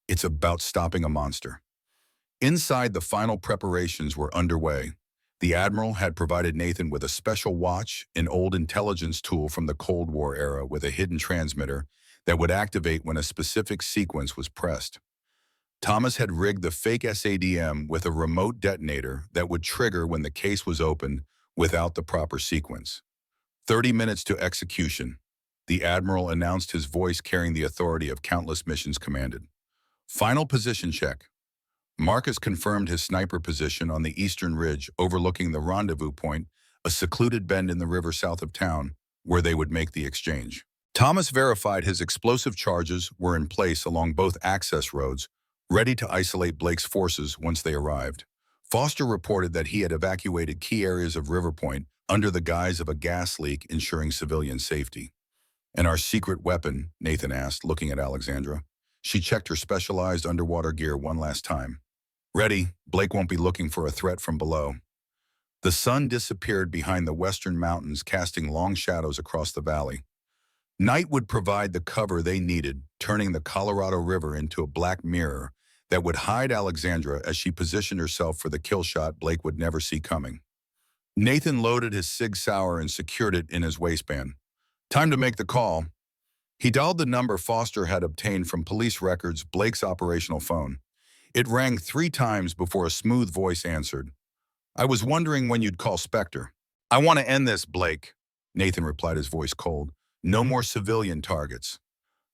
It's about stopping a monster. Inside, the final preparations were underway. The admiral had provided Nathan with a special watch, an old intelligence tool from the Cold War era with a hidden transmitter that would activate when a specific sequence was pressed. Thomas had rigged the fake SADM with a remote detonator that would trigger when the case was opened without the proper sequence. 30 minutes to execution. The admiral announced, his voice carrying the authority of countless missions commanded. Final position check. Marcus confirmed his sniper position on the eastern ridge overlooking the rendezvous point, a secluded bend in the river south of town, where they would make the exchange. Thomas verified his explosive charges were in place along both access roads, ready to isolate Blake's forces once they arrived. Foster reported that he had evacuated key areas of River Point under the guise of a gas leak, ensuring civilian safety. "And our secret weapon?" Nathan asked, looking at Alexandra. She checked her specialized underwater gear one last time. "Ready. Blake won't be looking for a threat from below." The sun disappeared behind the western mountains, casting long shadows across the valley. Night would provide the cover they needed, turning the Colorado River into a black mirror that would hide Alexandra as she positioned herself for the kill shot Blake would never see coming. Nathan loaded his Sig Sauer and secured it in his waistband. Time to make the call. He dialed the number Foster had obtained from police records, Blake's operational phone. It rang 3 times before a smooth voice answered. "I was wondering when you'd call Spectre." "I want to end this, Blake," Nathan replied, his voice cold. "No more civilian targets."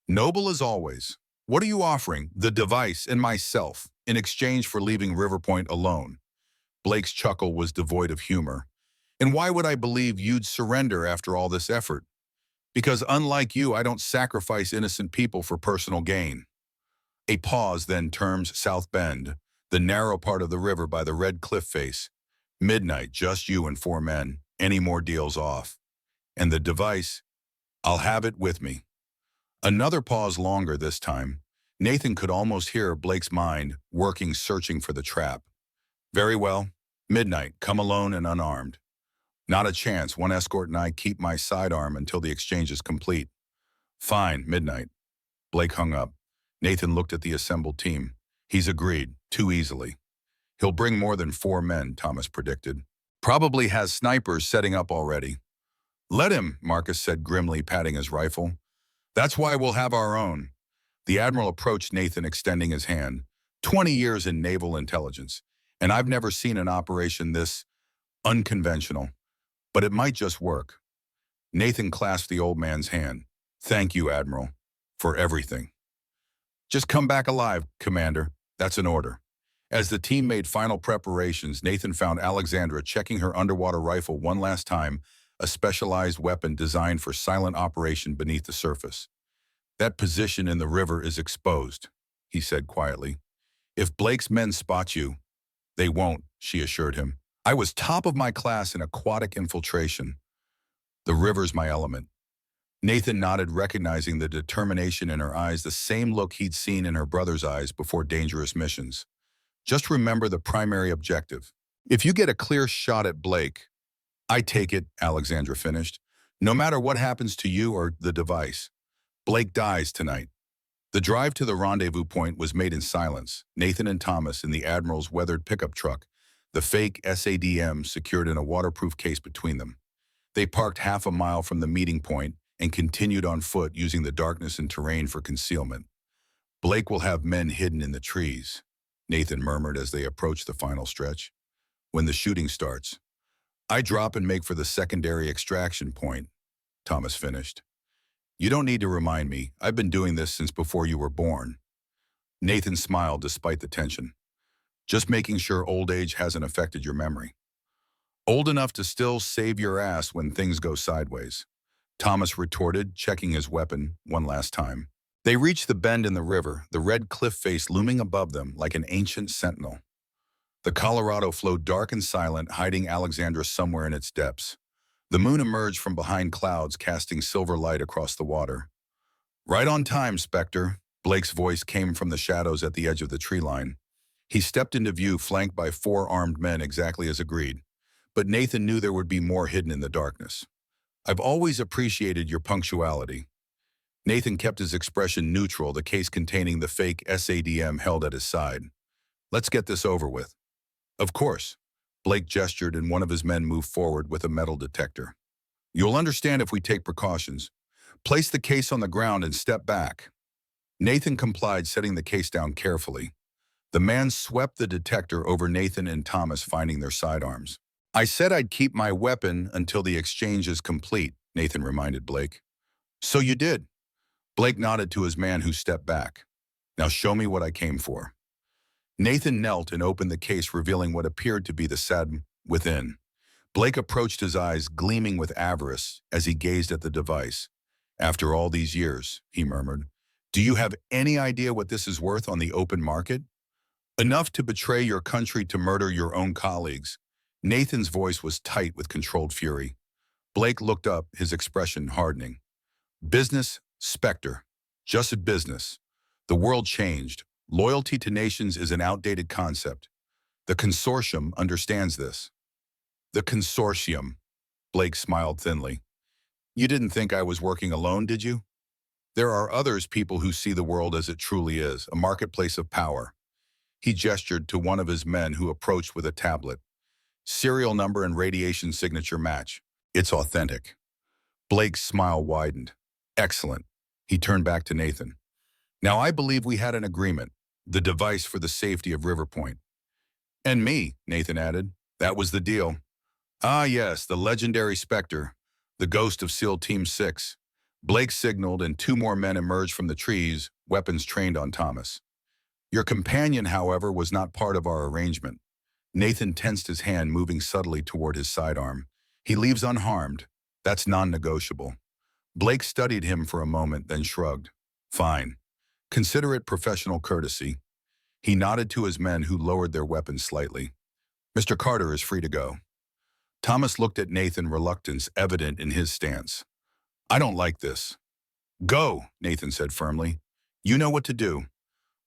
"Noble as always. What are you offering, the device and myself, in exchange for leaving River Point alone?" Blake's chuckle was devoid of humor. "And why would I believe you'd surrender after all this effort? Because unlike you, I don't sacrifice innocent people for personal gain." A pause, then terms South Bend, the narrow part of the river by the red cliff face. "Midnight, just you and 4 men. Any more deals off. And the device? I'll have it with me." Another pause, longer this time. Nathan could almost hear Blake's mind working, searching for the trap. "Very well. Midnight, come alone and unarmed." "Not a chance. One escort and I keep my sidearm until the exchange is complete." "Fine, Midnight." Blake hung up. Nathan looked at the assembled team. "He's agreed, too easily." "He'll bring more than 4 men, Thomas predicted. "Probably has snipers setting up already." "Let him," Marcus said grimly, patting his rifle. "That's why we'll have our own." The Admiral approached Nathan, extending his hand. 20 years in naval intelligence, and I've never seen an operation this unconventional. But it might just work." Nathan clasped the old man's hand. "Thank you, Admiral, for everything." "Just come back alive, Commander. That's an order." As the team made final preparations, Nathan found Alexandra checking her underwater rifle one last time, a specialized weapon designed for silent operation beneath the surface. "That position in the river is exposed," he said quietly. "If Blake's men spot you—" "They won't," she assured him. "I was top of my class in aquatic infiltration. The river's my element." Nathan nodded, recognizing the determination in her eyes, the same look he'd seen in her brother's eyes before dangerous missions. "Just remember the primary objective. If you get a clear shot at Blake—" "I take it," Alexandra finished. "No matter what happens to you or the device, Blake dies tonight." The drive to the rendezvous point was made in silence, Nathan and Thomas in the Admiral's weathered pickup truck, the fake SADM secured in a waterproof case between them. They parked half a mile from the meeting point and continued on foot, using the darkness and terrain for concealment. "Blake will have men hidden in the trees," Nathan murmured as they approached the final stretch. "When the shooting starts, I drop and make for the secondary extraction point," Thomas finished. "You don't need to remind me. I've been doing this since before you were born." Nathan smiled despite the tension. "Just making sure old age hasn't affected your memory." "Old enough to still save your ass when things go sideways," Thomas retorted, checking his weapon one last time. They reached the bend in the river, the red cliff face looming above them like an ancient sentinel. The Colorado flowed dark and silent, hiding Alexandra somewhere in its depths. The moon emerged from behind clouds, casting silver light across the water. "Right on time, Spectre," Blake's voice came from the shadows at the edge of the tree line. He stepped into view, flanked by 4 armed men, exactly as agreed. But Nathan knew there would be more hidden in the darkness. "I've always appreciated your punctuality." Nathan kept his expression neutral, the case containing the fake SADM held at his side. "Let's get this over with." "Of course." Blake gestured, and one of his men moved forward with a metal detector. "You'll understand if we take precautions. Place the case on the ground and step back." Nathan complied, setting the case down carefully. The man swept the detector over Nathan and Thomas, finding their sidearms. "I said I'd keep my weapon until the exchange is complete," Nathan reminded Blake. "So you did." Blake nodded to his man, who stepped back. "Now show me what I came for." Nathan knelt and opened the case, revealing what appeared to be the SADM within. Blake approached, his eyes gleaming with avarice as he gazed at the device. "After all these years," he murmured, "do you have any idea what this is worth on the open market?" Enough to betray your country to murder your own colleagues. Nathan's voice was tight with controlled fury. Blake looked up, his expression hardening. Business, Spectre. Just a business. The world changed. Loyalty to nations is an outdated concept. The consortium understands this. The consortium. Blake smiled thinly. You didn't think I was working alone, did you? There are others, people who see the world as it truly is, a marketplace of power. He gestured to one of his men who approached with a tablet. Serial number and radiation signature match. It's authentic. Blake's smile widened. Excellent. He turned back to Nathan. Now I believe we had an agreement. The device for the safety of River Point. And me, Nathan added. That was the deal. Ah yes, the legendary Spectre. The ghost of SEAL Team 6. Blake signaled and two more men emerged from the trees, weapons trained on Thomas. Your companion, however, was not part of our arrangement. Nathan tensed his hand, moving subtly toward his sidearm. He leaves unharmed. That's non-negotiable. Blake studied him for a moment, then shrugged. Fine. Consider it professional courtesy. He nodded to his men, who lowered their weapons slightly. Mr. Carter is free to go. Thomas looked at Nathan, reluctance evident in his stance. I don't like this. Go, Nathan said firmly. You know what to do.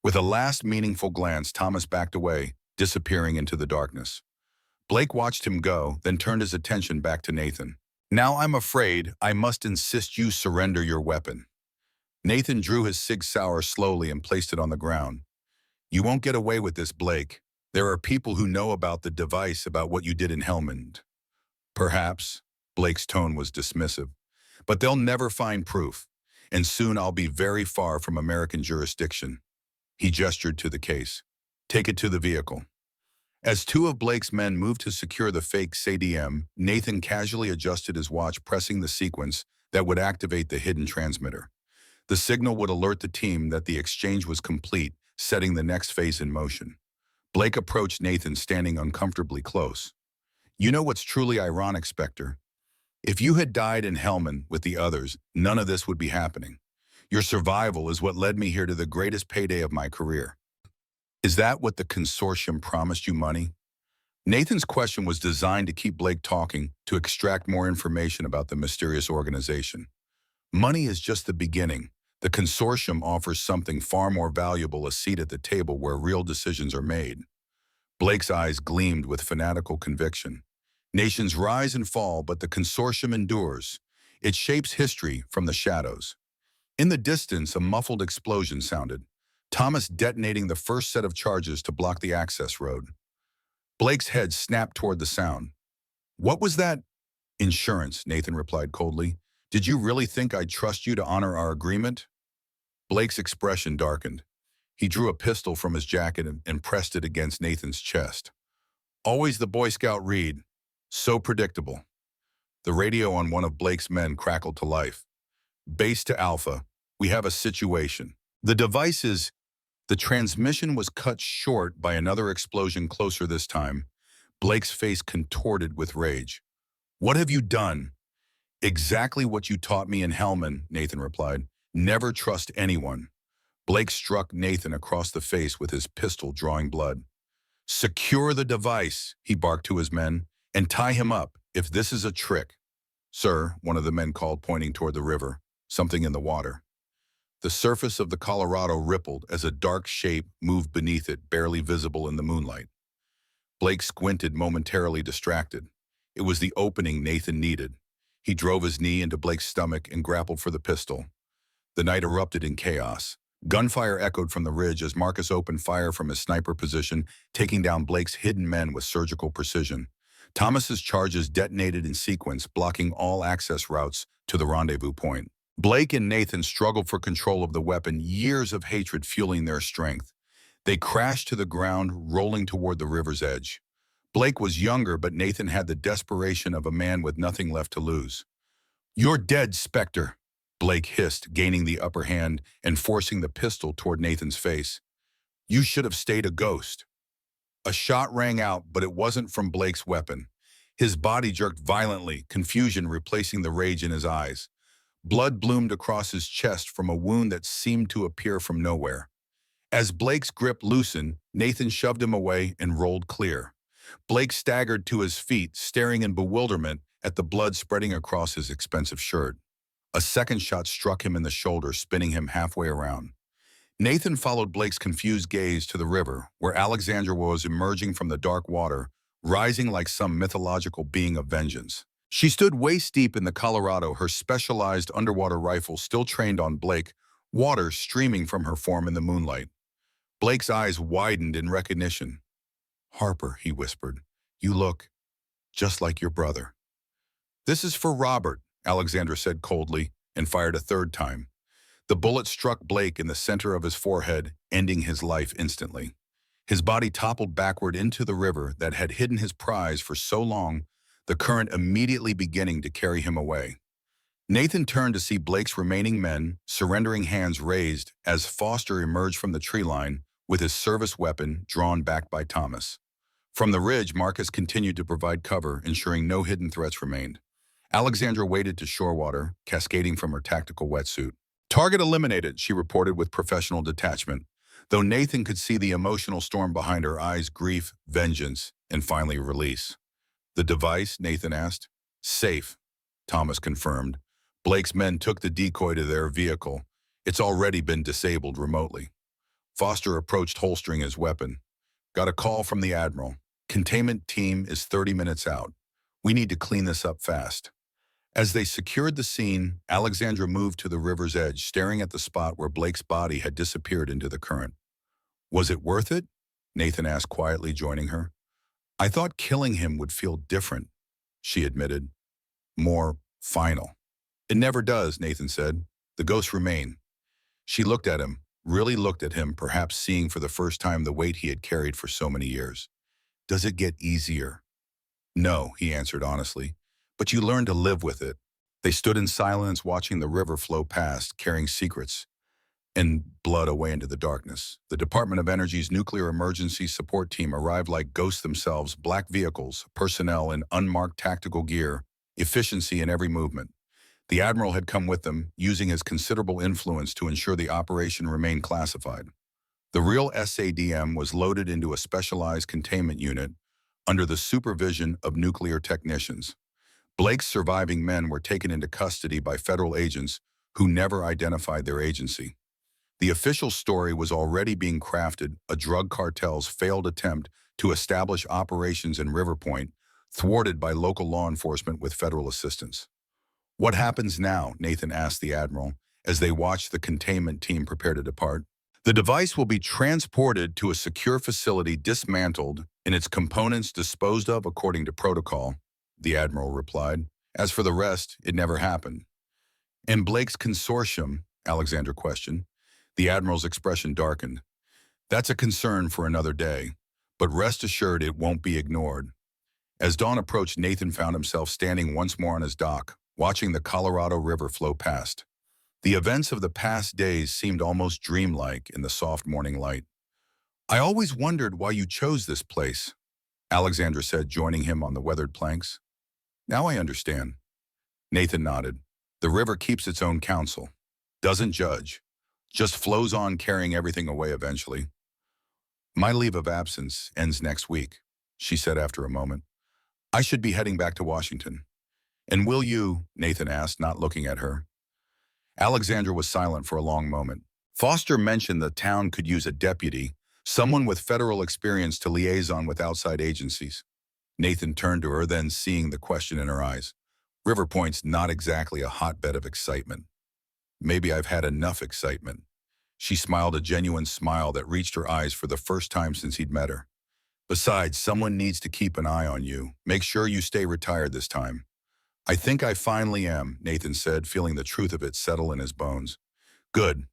With a last meaningful glance, Thomas backed away, disappearing into the darkness. Blake watched him go, then turned his attention back to Nathan. Now I'm afraid I must insist you surrender your weapon. Nathan drew his Sig Sauer slowly and placed it on the ground. You won't get away with this, Blake. There are people who know about the device, about what you did in Helmand. Perhaps. Blake's tone was dismissive. But they'll never find proof, and soon I'll be very far from American jurisdiction. He gestured to the case. Take it to the vehicle. As two of Blake's men moved to secure the fake CDM, Nathan casually adjusted his watch, pressing the sequence that would activate the hidden transmitter. The signal would alert the team that the exchange was complete, setting the next phase in motion. Blake approached Nathan, standing uncomfortably close. You know what's truly ironic, Spectre? If you had died in Helmand with the others, none of this would be happening. Your survival is what led me here to the greatest payday of my career. Is that what the consortium promised you, money? Nathan's question was designed to keep Blake talking, to extract more information about the mysterious organization. Money is just the beginning. The consortium offers something far more valuable, a seat at the table where real decisions are made. Blake's eyes gleamed with fanatical conviction. Nations rise and fall, but the consortium endures. It shapes history from the shadows. In the distance, a muffled explosion sounded, Thomas detonating the first set of charges to block the access road. Blake's head snapped toward the sound. What was that? Insurance, Nathan replied coldly. Did you really think I'd trust you to honor our agreement? Blake's expression darkened. He drew a pistol from his jacket and pressed it against Nathan's chest. Always the Boy Scout read. So predictable. The radio on one of Blake's men crackled to life. Base to Alpha. We have a situation. The transmission was cut short by another explosion closer this time. Blake's face contorted with rage. What have you done? Exactly what you taught me in Helmand, Nathan replied. Never trust anyone. Blake struck Nathan across the face with his pistol, drawing blood. Secure the device, he barked to his men, and tie him up if this is a trick. Sir, one of the men called, pointing toward the river, something in the water. The surface of the Colorado rippled as a dark shape moved beneath it, barely visible in the moonlight. Blake squinted, momentarily distracted. It was the opening Nathan needed. He drove his knee into Blake's stomach and grappled for the pistol. The night erupted in chaos. Gunfire echoed from the ridge as Marcus opened fire from his sniper position, taking down Blake's hidden men with surgical precision. Thomas's charges detonated in sequence, blocking all access routes to the rendezvous point. Blake and Nathan struggled for control of the weapon, years of hatred fueling their strength. They crashed to the ground, rolling toward the river's edge. Blake was younger, but Nathan had the desperation of a man with nothing left to lose. You're dead, Spectre, Blake hissed, gaining the upper hand and forcing the pistol toward Nathan's face. You should have stayed a ghost. A shot rang out, but it wasn't from Blake's weapon. His body jerked violently, confusion replacing the rage in his eyes. Blood bloomed across his chest from a wound that seemed to appear from nowhere. As Blake's grip loosened, Nathan shoved him away and rolled clear. Blake staggered to his feet, staring in bewilderment at the blood spreading across his expensive shirt. A second shot struck him in the shoulder, spinning him halfway around. Nathan followed Blake's confused gaze to the river, where Alexandra was emerging from the dark water, rising like some mythological being of vengeance. She stood waist-deep in the Colorado, her specialized underwater rifle still trained on Blake, water streaming from her form in the moonlight. Blake's eyes widened in recognition. "Harper," he whispered, "you look just like your brother." "This is for Robert," Alexandra said coldly, and fired a third time. The bullet struck Blake in the center of his forehead, ending his life instantly. His body toppled backward into the river that had hidden his prize for so long, the current immediately beginning to carry him away. Nathan turned to see Blake's remaining men, surrendering hands raised as Foster emerged from the tree line with his service weapon drawn back by Thomas. From the ridge, Marcus continued to provide cover, ensuring no hidden threats remained. Alexandra waded to shore water, cascading from her tactical wetsuit. "Target eliminated," she reported with professional detachment, though Nathan could see the emotional storm behind her eyes: grief, vengeance, and finally release. "The device?" Nathan asked. "Safe," Thomas confirmed. "Blake's men took the decoy to their vehicle. It's already been disabled remotely." Foster approached, holstering his weapon. "Got a call from the Admiral. Containment team is 30 minutes out. We need to clean this up fast." As they secured the scene, Alexandra moved to the river's edge, staring at the spot where Blake's body had disappeared into the current. "Was it worth it?" Nathan asked quietly, joining her. "I thought killing him would feel different," she admitted. "More final." "It never does," Nathan said. "The ghosts remain." She looked at him, really looked at him, perhaps seeing for the first time the weight he had carried for so many years. "Does it get easier?" "No," he answered honestly, "but you learn to live with it." They stood in silence, watching the river flow past, carrying secrets and blood away into the darkness. The Department of Energy's nuclear emergency support team arrived like ghosts themselves, black vehicles, personnel in unmarked tactical gear, efficiency in every movement. The Admiral had come with them, using his considerable influence to ensure the operation remained classified. The real SADM was loaded into a specialized containment unit under the supervision of nuclear technicians. Blake's surviving men were taken into custody by federal agents who never identified their agency. The official story was already being crafted: a drug cartel's failed attempt to establish operations in River Point, thwarted by local law enforcement with federal assistance. "What happens now?" Nathan asked the Admiral as they watched the containment team prepare to depart. "The device will be transported to a secure facility, dismantled, and its components disposed of according to protocol," the Admiral replied. "As for the rest, it never happened." "And Blake's consortium?" Alexander questioned. The Admiral's expression darkened. "That's a concern for another day, but rest assured it won't be ignored." As dawn approached, Nathan found himself standing once more on his dock, watching the Colorado River flow past. The events of the past days seemed almost dreamlike in the soft morning light. "I always wondered why you chose this place," Alexandra said, joining him on the weathered planks. "Now I understand." Nathan nodded. "The river keeps its own counsel. Doesn't judge. Just flows on, carrying everything away eventually." "My leave of absence ends next week," she said after a moment. "I should be heading back to Washington." "And will you?" Nathan asked, not looking at her. Alexandra was silent for a long moment. Foster mentioned the town could use a deputy, someone with federal experience to liaison with outside agencies. Nathan turned to her, then seeing the question in her eyes. "River Point's not exactly a hotbed of excitement." "Maybe I've had enough excitement." She smiled, a genuine smile that reached her eyes for the first time since he'd met her. "Besides, someone needs to keep an eye on you. Make sure you stay retired this time." "I think I finally am," Nathan said, feeling the truth of it settle in his bones. "Good."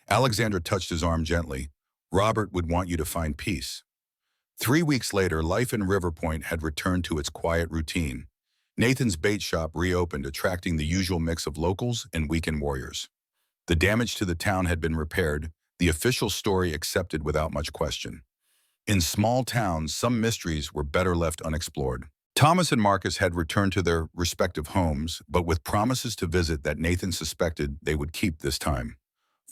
Alexandra touched his arm gently. "Robert would want you to find peace." 3 weeks later, life in River Point had returned to its quiet routine. Nathan's bait shop reopened, attracting the usual mix of locals and weekend warriors. The damage to the town had been repaired, the official story accepted without much question. In small towns, some mysteries were better left unexplored. Thomas and Marcus had returned to their respective homes, but with promises to visit that Nathan suspected they would keep this time.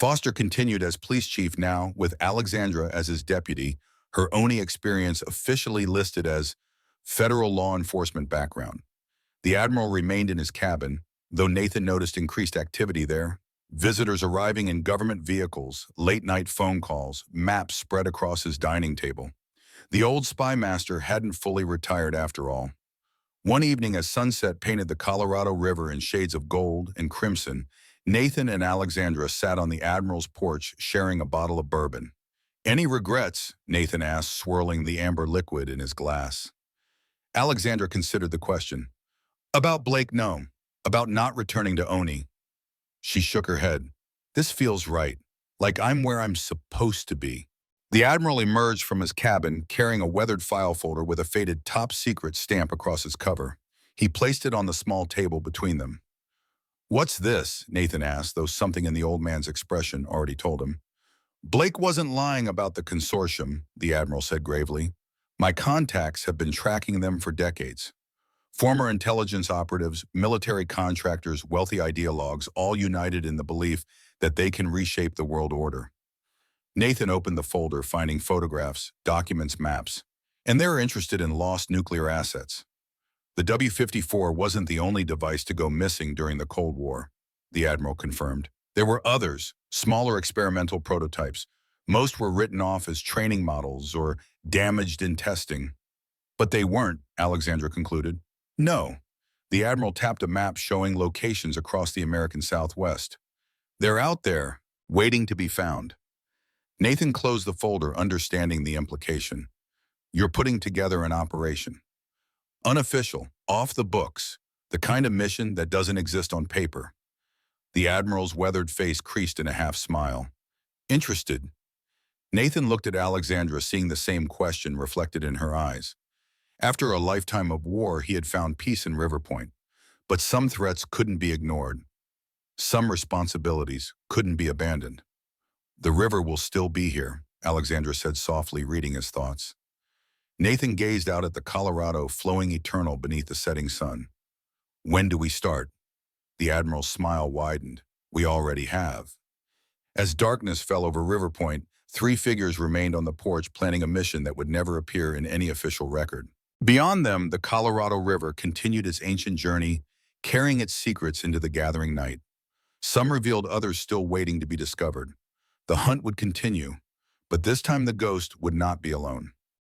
Foster continued as police chief now, with Alexandra as his deputy, her ONI experience officially listed as federal law enforcement background. The admiral remained in his cabin, though Nathan noticed increased activity there. Visitors arriving in government vehicles, late-night phone calls, maps spread across his dining table. The old spy master hadn't fully retired after all. One evening as sunset painted the Colorado River in shades of gold and crimson, Nathan and Alexandra sat on the admiral's porch sharing a bottle of bourbon. "Any regrets?" Nathan asked, swirling the amber liquid in his glass. Alexandra considered the question. "About Blake, no. About not returning to Oni." She shook her head. "This feels right. Like I'm where I'm supposed to be." The admiral emerged from his cabin carrying a weathered file folder with a faded top secret stamp across its cover. He placed it on the small table between them. "What's this?" Nathan asked, though something in the old man's expression already told him. "Blake wasn't lying about the consortium," the admiral said gravely. "My contacts have been tracking them for decades. Former intelligence operatives, military contractors, wealthy ideologues, all united in the belief that they can reshape the world order." Nathan opened the folder, finding photographs, documents, maps, and they were interested in lost nuclear assets. The W-54 wasn't the only device to go missing during the Cold War, the admiral confirmed. There were others, smaller experimental prototypes. Most were written off as training models or damaged in testing. But they weren't, Alexandra concluded. No. The admiral tapped a map showing locations across the American Southwest. "They're out there, waiting to be found." Nathan closed the folder, understanding the implication. "You're putting together an operation. Unofficial, off the books, the kind of mission that doesn't exist on paper." The admiral's weathered face creased in a half-smile. "Interested?" Nathan looked at Alexandra, seeing the same question reflected in her eyes. After a lifetime of war, he had found peace in River Point. But some threats couldn't be ignored. Some responsibilities couldn't be abandoned. "The river will still be here," Alexandra said softly, reading his thoughts. Nathan gazed out at the Colorado flowing eternal beneath the setting sun. "When do we start?" The admiral's smile widened. "We already have." As darkness fell over River Point, three figures remained on the porch planning a mission that would never appear in any official record. Beyond them, the Colorado River continued its ancient journey, carrying its secrets into the gathering night. Some revealed, others still waiting to be discovered. The hunt would continue, but this time the ghost would not be alone.